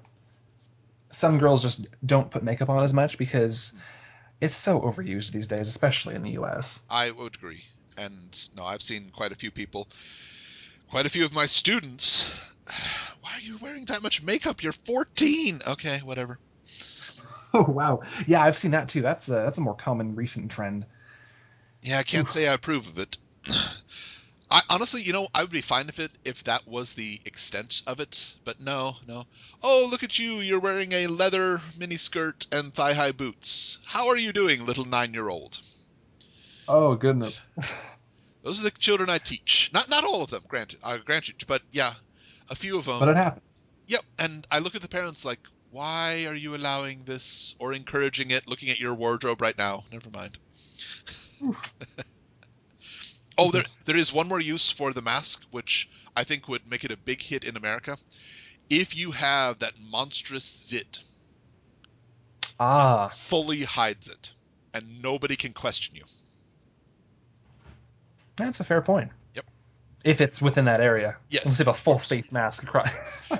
some girls just don't put makeup on as much because it's so overused these days, especially in the U.S. I would agree. And no, I've seen quite a few people, quite a few of my students. Why are you wearing that much makeup? You're 14. Okay, whatever. Oh wow, yeah, I've seen that too. That's a more common recent trend. Yeah, I can't Oof. say I approve of it. I honestly, I would be fine if that was the extent of it, but no, no. Oh, look at you! You're wearing a leather miniskirt and thigh-high boots. How are you doing, little 9-year-old? Oh goodness. Those are the children I teach. Not all of them, granted. I grant you, but yeah, a few of But them. it happens. Yep. And I look at the parents like, why are you allowing this or encouraging it? Looking at your wardrobe right now. Never mind. Oof, Oh, there goodness. there is one more use for the mask, which I think would make it a big hit in America. If you have that monstrous zit that Ah, fully hides it, and nobody can question you. that's a fair point. Yep. If it's within that area, Yes, let's have a of full course. face mask across.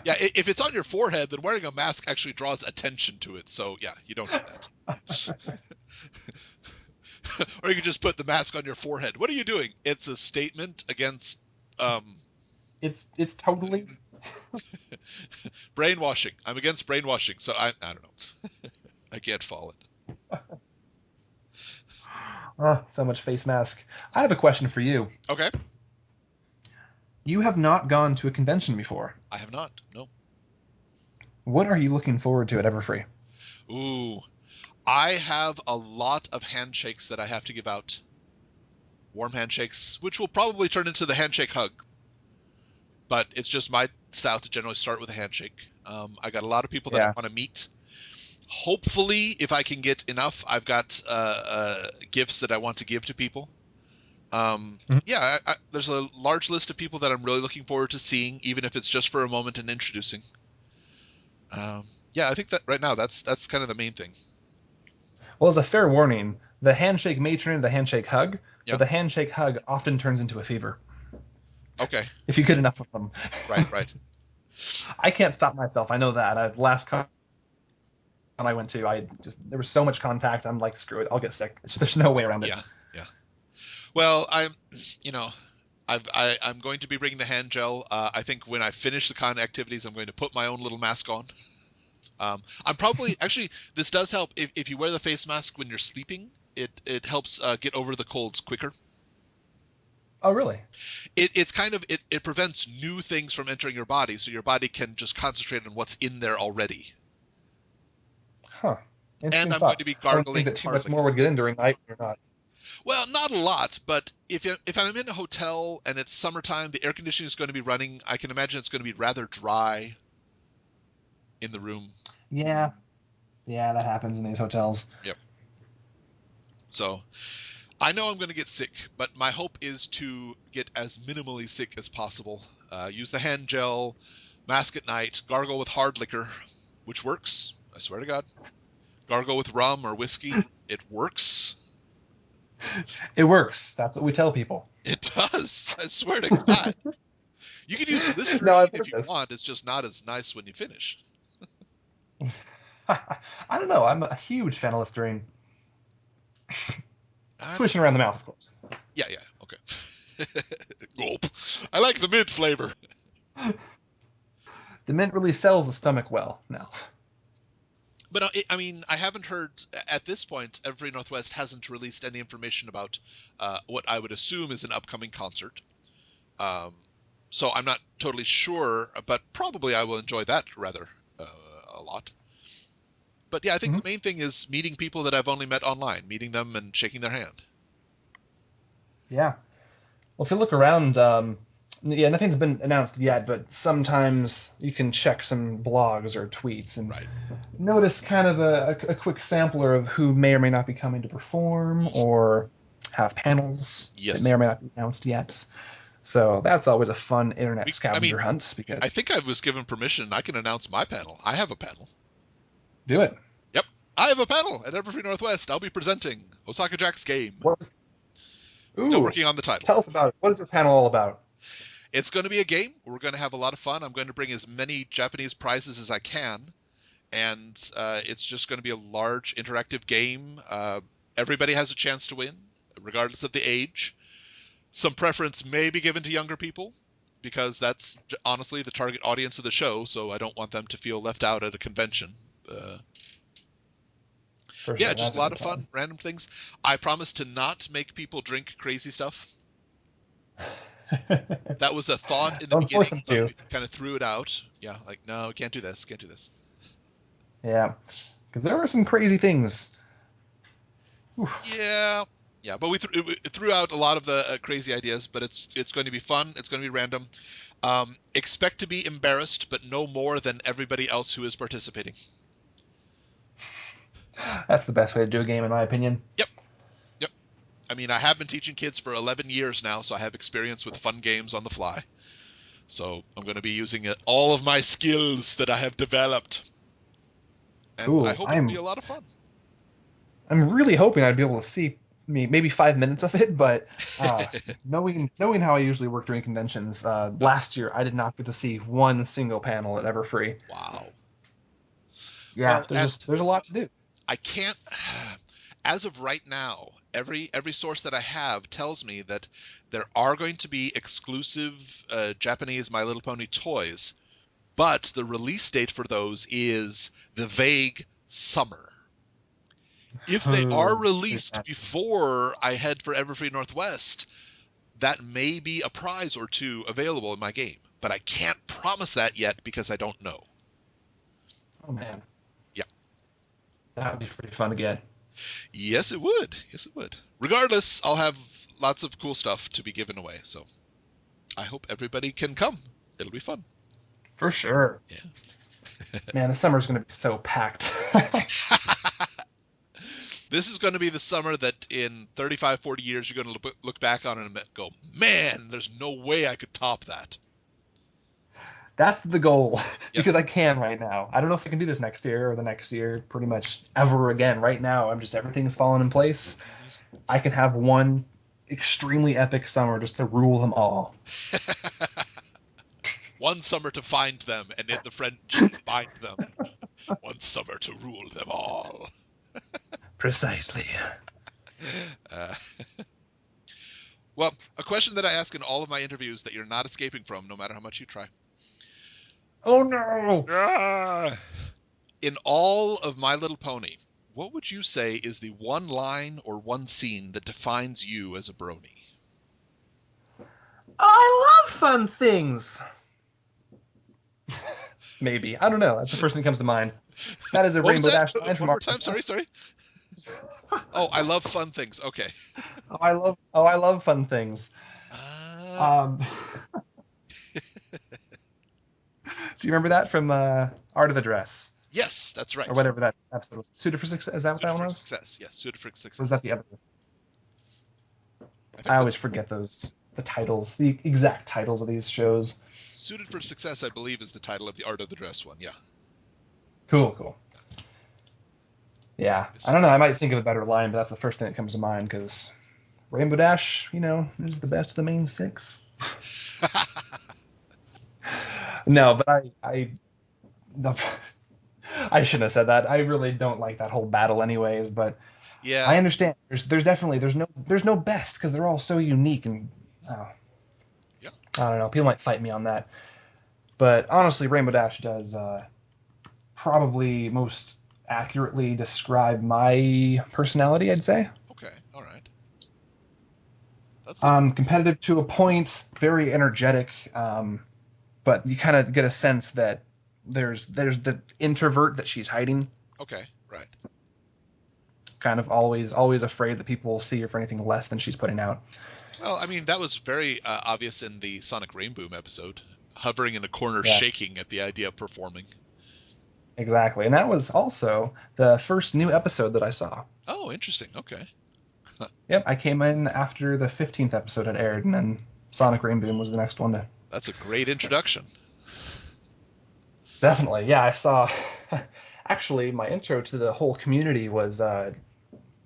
Yeah, if it's on your forehead, then wearing a mask actually draws attention to it. So yeah, you don't do that. Or you can just put the mask on your forehead. What are you doing? It's a statement against um, It's totally. brainwashing. I'm against brainwashing, so I don't know. I can't follow it. Oh, so much face mask. I have a question for you. Okay, You have not gone to a convention before. I have not. No. What are you looking forward to at Everfree? Ooh, I have a lot of handshakes that I have to give out. Warm handshakes, which will probably turn into the handshake hug. But it's just my style to generally start with a handshake. I got a lot of people that I Yeah. want to meet. Hopefully, if I can get enough, I've got gifts that I want to give to people. Mhm. Yeah, there's a large list of people that I'm really looking forward to seeing, even if it's just for a moment and introducing. Yeah, I think that right now that's kind of the main thing. Well, as a fair warning, the handshake may turn into the handshake hug, but Yeah. the handshake hug often turns into a fever Okay. if you get enough of them. Right. Right. I can't stop myself. I know that. Last con I went to, I just there was so much contact. I'm like, screw it, I'll get sick. There's no way around it. Yeah. Yeah. Well, you know, I'm going to be bringing the hand gel. I think when I finish the con activities, I'm going to put my own little mask on. I'm probably actually this does help if you wear the face mask when you're sleeping. It helps get over the colds quicker. Oh, really? It's kind of it prevents new things from entering your body, so your body can just concentrate on what's in there already. Huh. And Interesting I'm going thought. to be I wouldn't think gargling that too hard much liquor. more would get in during night or not. Well, not a lot, but if I'm in a hotel and it's summertime, the air conditioning is going to be running. I can imagine it's going to be rather dry in the room. Yeah, yeah, that happens in these hotels. Yep. So I know I'm going to get sick, but my hope is to get as minimally sick as possible. Use the hand gel, mask at night, gargle with hard liquor, which works. I swear to God. Gargle with rum or whiskey. It works. It works. That's what we tell people. It does. I swear to God. You can use No, Listerine I've if heard you this. want. It's just not as nice when you finish. I don't know. I'm a huge fan of Listerine. I'm, Swishing around the mouth, of course. yeah, yeah, okay. Gulp. I like the mint flavor. The mint really settles the stomach well now. But I mean, I haven't heard at this point. Everfree Northwest hasn't released any information about what I would assume is an upcoming concert. Um, so I'm not totally sure, but probably I will enjoy that rather a lot. But yeah, I think Hmm. the main thing is meeting people that I've only met online, meeting them and shaking their hand. Yeah. Well, if you look around, Yeah, nothing's been announced yet, but sometimes you can check some blogs or tweets and Right. notice kind of a quick sampler of who may or may not be coming to perform or have panels that may or may Yes. not be announced yet. So that's always a fun internet I scavenger mean, hunt I because think I was given permission. I can announce my panel. I have a panel. do it. Yep. I have a panel at Everfree Northwest. I'll be presenting OsakaJack's game. What, Still ooh, working on the title. tell us about it. What is your panel all about? It's going to be a game. We're going to have a lot of fun. I'm going to bring as many Japanese prizes as I can. And it's just going to be a large interactive game. Everybody has a chance to win, regardless of the age. Some preference may be given to younger people, because that's honestly the target audience of the show, so I don't want them to feel left out at a convention. For Yeah, sure, just that's a a lot good of time. fun, random things. I promise to not make people drink crazy stuff. That was a thought in the Don't force beginning, them but to. we kind of threw it out. Yeah, like, no, can't do this, can't do this. Yeah, because there were some crazy things. Oof. Yeah, yeah, but we threw out a lot of the crazy ideas, but it's going to be fun. It's going to be random. Expect to be embarrassed, but no more than everybody else who is participating. That's the best way to do a game, in my opinion. Yep, yep. I mean, I have been teaching kids for 11 years now, so I have experience with fun games on the fly. So I'm going to be using all of my skills that I have developed, and I Cool. hope it'll be a lot of fun. I'm really hoping I'd be able to see maybe 5 minutes of it, but knowing how I usually work during conventions, last year I did not get to see one single panel at Everfree. Wow. Yeah, Well, and there's a lot to do. I can't. As of right now, every source that I have tells me that there are going to be exclusive Japanese My Little Pony toys, but the release date for those is the vague summer. If they are released before I head for Everfree Northwest, that may be a prize or two available in my game, but I can't promise that yet because I don't know. Oh man, Yeah. that would be pretty fun to get. Yes, it would. Yes, it would. Regardless, I'll have lots of cool stuff to be given away, so I hope everybody can come. It'll be fun. For sure. Yeah. Man, the summer's going to be so packed. This is going to be the summer that in 35, 40 years you're going to look back on and go, man, there's no way I could top that. That's the goal because I Yes. can right now. I don't know if I can do this next year or the next year, pretty much ever again. Right now, I'm just everything's falling in place. I can have one extremely epic summer just to rule them all. One summer to find them, and in the French, bind them. One summer to rule them all. Precisely. Uh, well, a question that I ask in all of my interviews that you're not escaping from, no matter how much you try. Oh no! Ah! In all of My Little Pony, what would you say is the one line or one scene that defines you as a brony? I love fun things. Maybe. I don't know. That's the first thing that comes to mind. That is a What was Rainbow that? Dash line from One more time. Sorry, RMS. sorry. Oh, I love fun things. Okay. I love fun things. Uh, Um, do you remember that from Art of the Dress yes, that's or right. whatever that episode was? Suited for Success. Is that what that Suited one for was? success. Yes, suited for Or was that success. the other? I I think always that's forget the titles, the exact titles of these shows. suited for success. I believe is the title of the Art of the Dress one. Yeah. Cool, cool. Yeah, I Yes. don't know. I might think of a better line, but that's the first thing that comes to mind because Rainbow Dash, is the best of the main six. No, but the, I shouldn't have said that. I really don't like that whole battle, anyways. But I Yeah. understand. There's definitely there's no best because they're all so unique and oh, Yeah. I don't know. People might fight me on that, but honestly, Rainbow Dash does probably most accurately describe my personality. I'd say. Okay. All right. That's interesting. Competitive to a point, very energetic, but you kind of get a sense that there's the introvert that she's hiding. Okay. Right. kind of always afraid that people will see her for anything less than she's putting out. Well, I mean, that was very obvious in the Sonic Rainboom episode, hovering in a corner, Yeah. shaking at the idea of performing. Exactly, and that was also the first new episode that I saw. Oh, interesting. Okay. Yep, I came in after the 15th episode had aired, and then Sonic Rainboom was the next one to. That's a great introduction. Definitely, yeah. I saw. Actually, my intro to the whole community was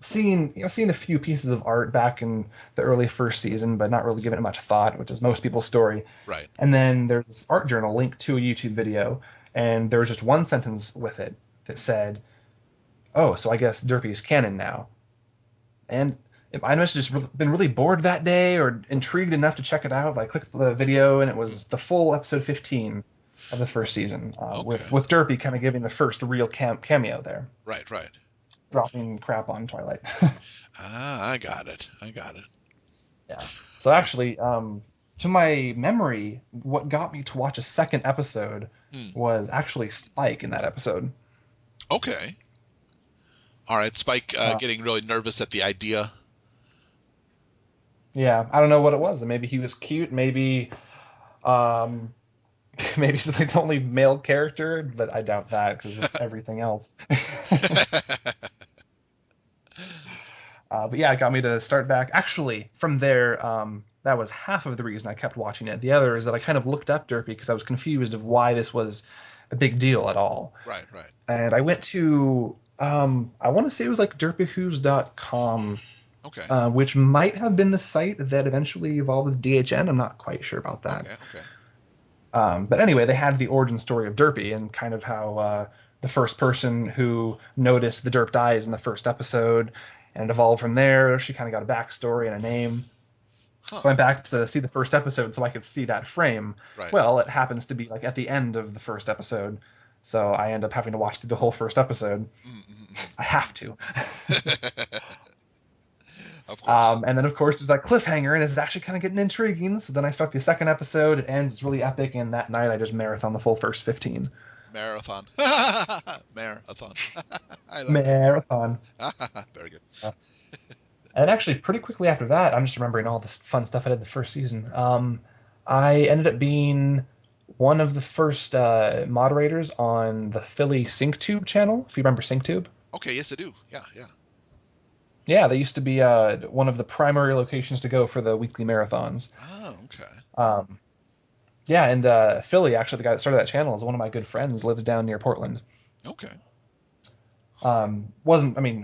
seeing a few pieces of art back in the early first season, but not really giving it much thought, which is most people's story. Right. And then there's this art journal linked to a YouTube video, and there was just one sentence with it that said, "Oh, so I guess Derpy's canon now." And I must have just been really bored that day or intrigued enough to check it out. I clicked the video, and it was the full episode 15 of the first season, Okay. with Derpy kind of giving the first real cameo there, Right. dropping crap on Twilight. I got it. Yeah. So actually, to my memory, what got me to watch a second episode was actually Spike in that episode. Okay. All right, Spike getting really nervous at the idea. Yeah, I don't know what it was. Maybe he was cute. Maybe, maybe he's like the only male character, but I doubt that because of everything else. But yeah, it got me to start back. Actually, from there, that was half of the reason I kept watching it. The other is that I kind of looked up Derpy because I was confused of why this was a big deal at all. Right. And I went to, I want to say it was like derpyhoos.com, Okay. which might have been the site that eventually evolved with DHN. I'm not quite sure about that. Okay. But anyway, they had the origin story of Derpy and kind of how the first person who noticed the Derp dies in the first episode, and it evolved from there. She kind of got a backstory and a name. Huh. So I went back to see the first episode so I could see that frame. Right. Well, it happens to be like at the end of the first episode, so I end up having to watch the whole first episode. I have to. Of course. And then, of course, there's that cliffhanger, and it's actually kind of getting intriguing. So then I start the second episode. It ends. It's really epic, and that night I just marathon the full first 15. Marathon. Marathon. I love Marathon. that. Very good. And actually, pretty quickly after that, I'm just remembering all this fun stuff I did the first season. I ended up being one of the first moderators on the Philly SyncTube channel, if you remember SyncTube. Okay, yes I do. Yeah. Yeah, they used to be one of the primary locations to go for the weekly marathons. Oh, okay. Yeah, and Philly, actually, the guy that started that channel, is one of my good friends, lives down near Portland. Okay.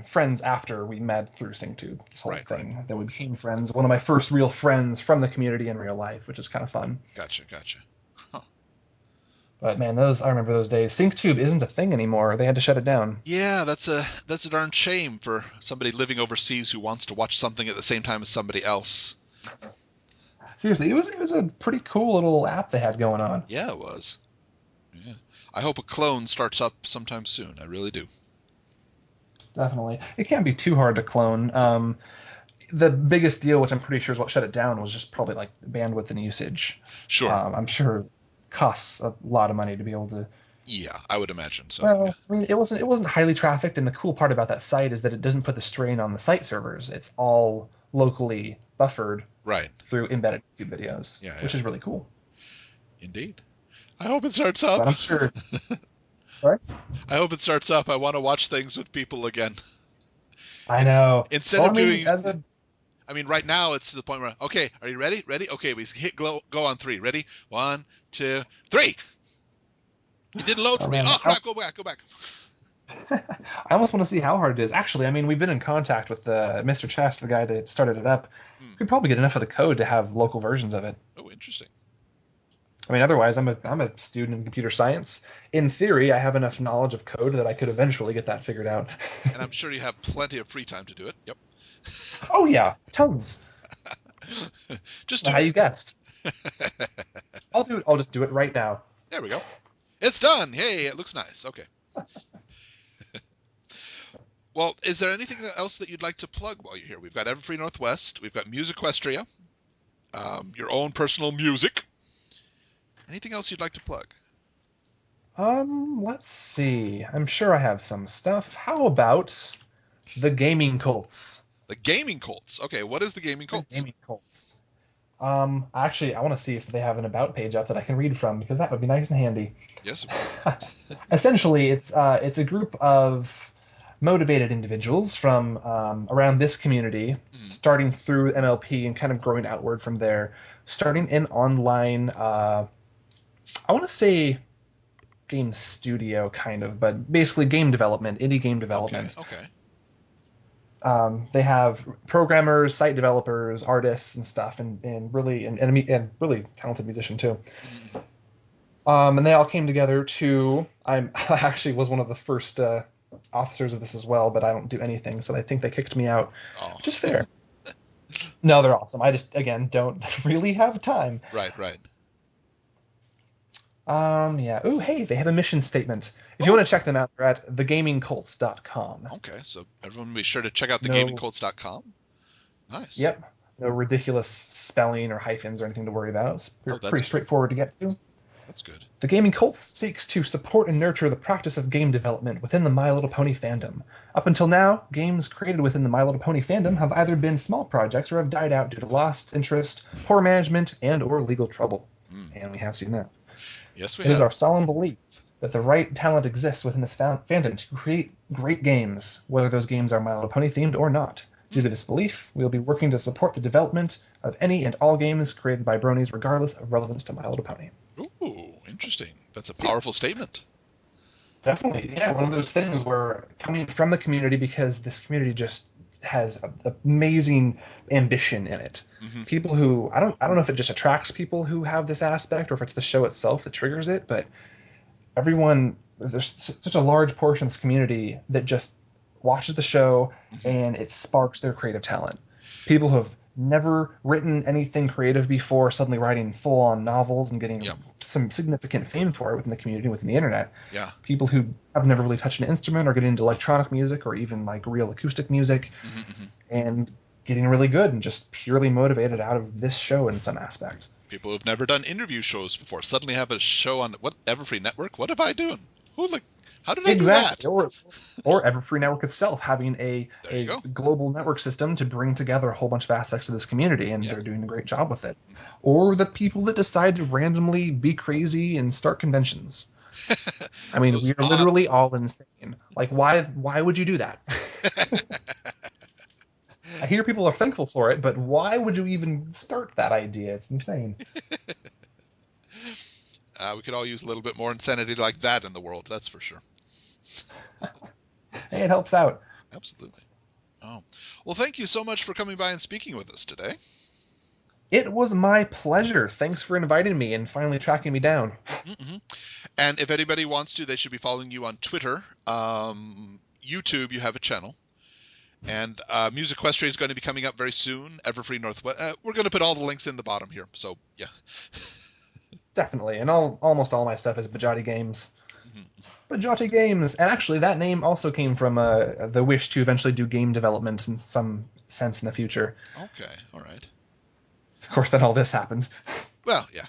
Friends after we met through SyncTube, this whole thing. Right. Then we became friends. One of my first real friends from the community in real life, which is kind of fun. Gotcha. Huh. But man, I remember those days. SyncTube isn't a thing anymore. They had to shut it down. Yeah, that's a darn shame for somebody living overseas who wants to watch something at the same time as somebody else. Seriously, it was a pretty cool little app they had going on. Yeah, it was. Yeah. I hope a clone starts up sometime soon. I really do. Definitely. It can't be too hard to clone. The biggest deal, which I'm pretty sure is what shut it down, was just probably like bandwidth and usage. Sure. I'm sure it costs a lot of money to be able to. Yeah, I would imagine so. Well, yeah. I mean, it wasn't highly trafficked, and the cool part about that site is that it doesn't put the strain on the site servers. It's all locally buffered through embedded YouTube videos, which is really cool. Indeed. I hope it starts up. But I'm sure. Sorry? I hope it starts up. I want to watch things with people again. I know. Instead of doing. I mean, right now it's to the point where, okay, are you ready? Ready? Okay, we hit go on 3. Ready? 1, 2, 3. You did load for me. Oh, crap, go back. I almost want to see how hard it is. Actually, I mean, we've been in contact with Mr. Chess, the guy that started it up. We could probably get enough of the code to have local versions of it. Oh, interesting. I mean, otherwise, I'm a student in computer science. In theory, I have enough knowledge of code that I could eventually get that figured out. And I'm sure you have plenty of free time to do it. Yep. Oh yeah, tons. Just do how you guessed. I'll do it. I'll just do it right now. There we go. It's done. Hey, it looks nice. Okay. Well, is there anything else that you'd like to plug while you're here? We've got Everfree Northwest. We've got Musiquestria. Your own personal music. Anything else you'd like to plug? Let's see. I'm sure I have some stuff. How about The Gaming Colts. The Gaming Colts. Okay, what is the Gaming The Colts? Gaming Colts. Actually, I want to see if they have an about page up that I can read from because that would be nice and handy. Yes. Essentially, it's a group of motivated individuals from around this community, Mm, starting through MLP and kind of growing outward from there, starting in online. I want to say game studio kind of, but basically game development, indie game okay. development. Okay. They have programmers, site developers, artists, and stuff, and really and really talented musician too. Mm-hmm. And they all came together to. I actually was one of the first officers of this as well, but I don't do anything, so I think they kicked me out, Oh. which is fair. No, they're awesome. I just again don't really have time. Right. Right. Yeah. Oh, hey, they have a mission statement. If you Oh. want to check them out, they're at thegamingcolts.com. Okay. So everyone be sure to check out No, thegamingcolts.com. Nice. yep, no ridiculous spelling or hyphens or anything to worry about. It's Oh, pretty straightforward to get to. that's good. The Gaming Cult seeks to support and nurture the practice of game development within the My Little Pony fandom. Up until now, games created within the My Little Pony fandom have either been small projects or have died out due to lost interest, poor management, and/or legal trouble. Mm. And we have seen that. Yes, we It is have. our solemn belief that the right talent exists within this fandom to create great games, whether those games are My Little Pony themed or not. Due to this belief, we will be working to support the development of any and all games created by Bronies, regardless of relevance to My Little Pony. Ooh, interesting. That's a powerful statement. Definitely, yeah. One of those things where coming from the community, because this community just has amazing ambition in it. Hmm. People who I don't know if it just attracts people who have this aspect, or if it's the show itself that triggers it. But everyone, there's such a large portion of this community that just watches the show Hmm. and it sparks their creative talent. People who have never written anything creative before suddenly writing full-on novels and getting Yep. some significant fame for it within the community, within the internet. Yeah. People who have never really touched an instrument or getting into electronic music or even like real acoustic music Hmm. Hmm. and getting really good and just purely motivated out of this show in some aspect. People who've never done interview shows before suddenly have a show on what Everfree Network. What am I doing? Who like? How did I do that? Exactly. Or Everfree Network itself having There you a go. global network system to bring together a whole bunch of aspects of this community, and Yeah. they're doing a great job with it. Or the people that decide to randomly be crazy and start conventions. I mean, we Those are odd. literally all insane. Like, why would you do that? I hear people are thankful for it, but why would you even start that idea? It's insane. We could all use a little bit more insanity like that in the world. That's for sure. Hey, it helps out. Absolutely. Oh, well, thank you so much for coming by and speaking with us today. It was my pleasure. Thanks for inviting me and finally tracking me down. Mm-hmm. And if anybody wants to, they should be following you on Twitter. YouTube, you have a channel. And Music Equestria is going to be coming up very soon. Everfree Northwest. We're going to put all the links in the bottom here. So, yeah. Definitely. And almost all my stuff is Bejoty Games. Mm-hmm. Bejoty Games. And actually, that name also came from the wish to eventually do game development in some sense in the future. Okay. All right. Of course, then all this happened. Well, yeah.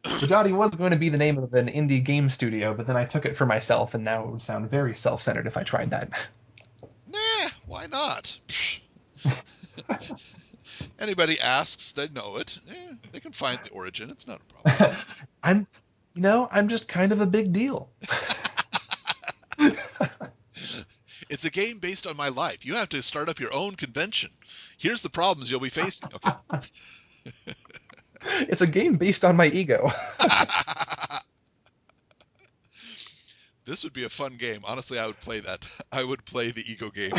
Bejoty was going to be the name of an indie game studio, but then I took it for myself, and now it would sound very self-centered if I tried that. Nah, why not? Anybody asks, they know it. They can find the origin. It's not a problem. I'm, I'm just kind of a big deal. It's a game based on my life. You have to start up your own convention. Here's the problems you'll be facing. Okay. It's a game based on my ego. This would be a fun game. Honestly, I would play that. I would play the ego game.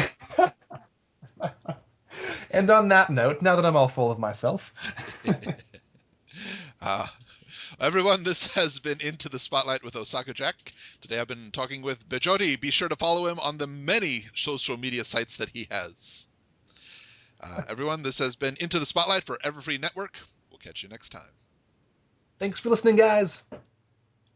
And on that note, now that I'm all full of myself, uh, Everyone, this has been Into the Spotlight with OsakaJack. Today I've been talking with Bejoty. Be sure to follow him on the many social media sites that he has. Everyone, this has been Into the Spotlight for Everfree Network. We'll catch you next time. thanks for listening, guys.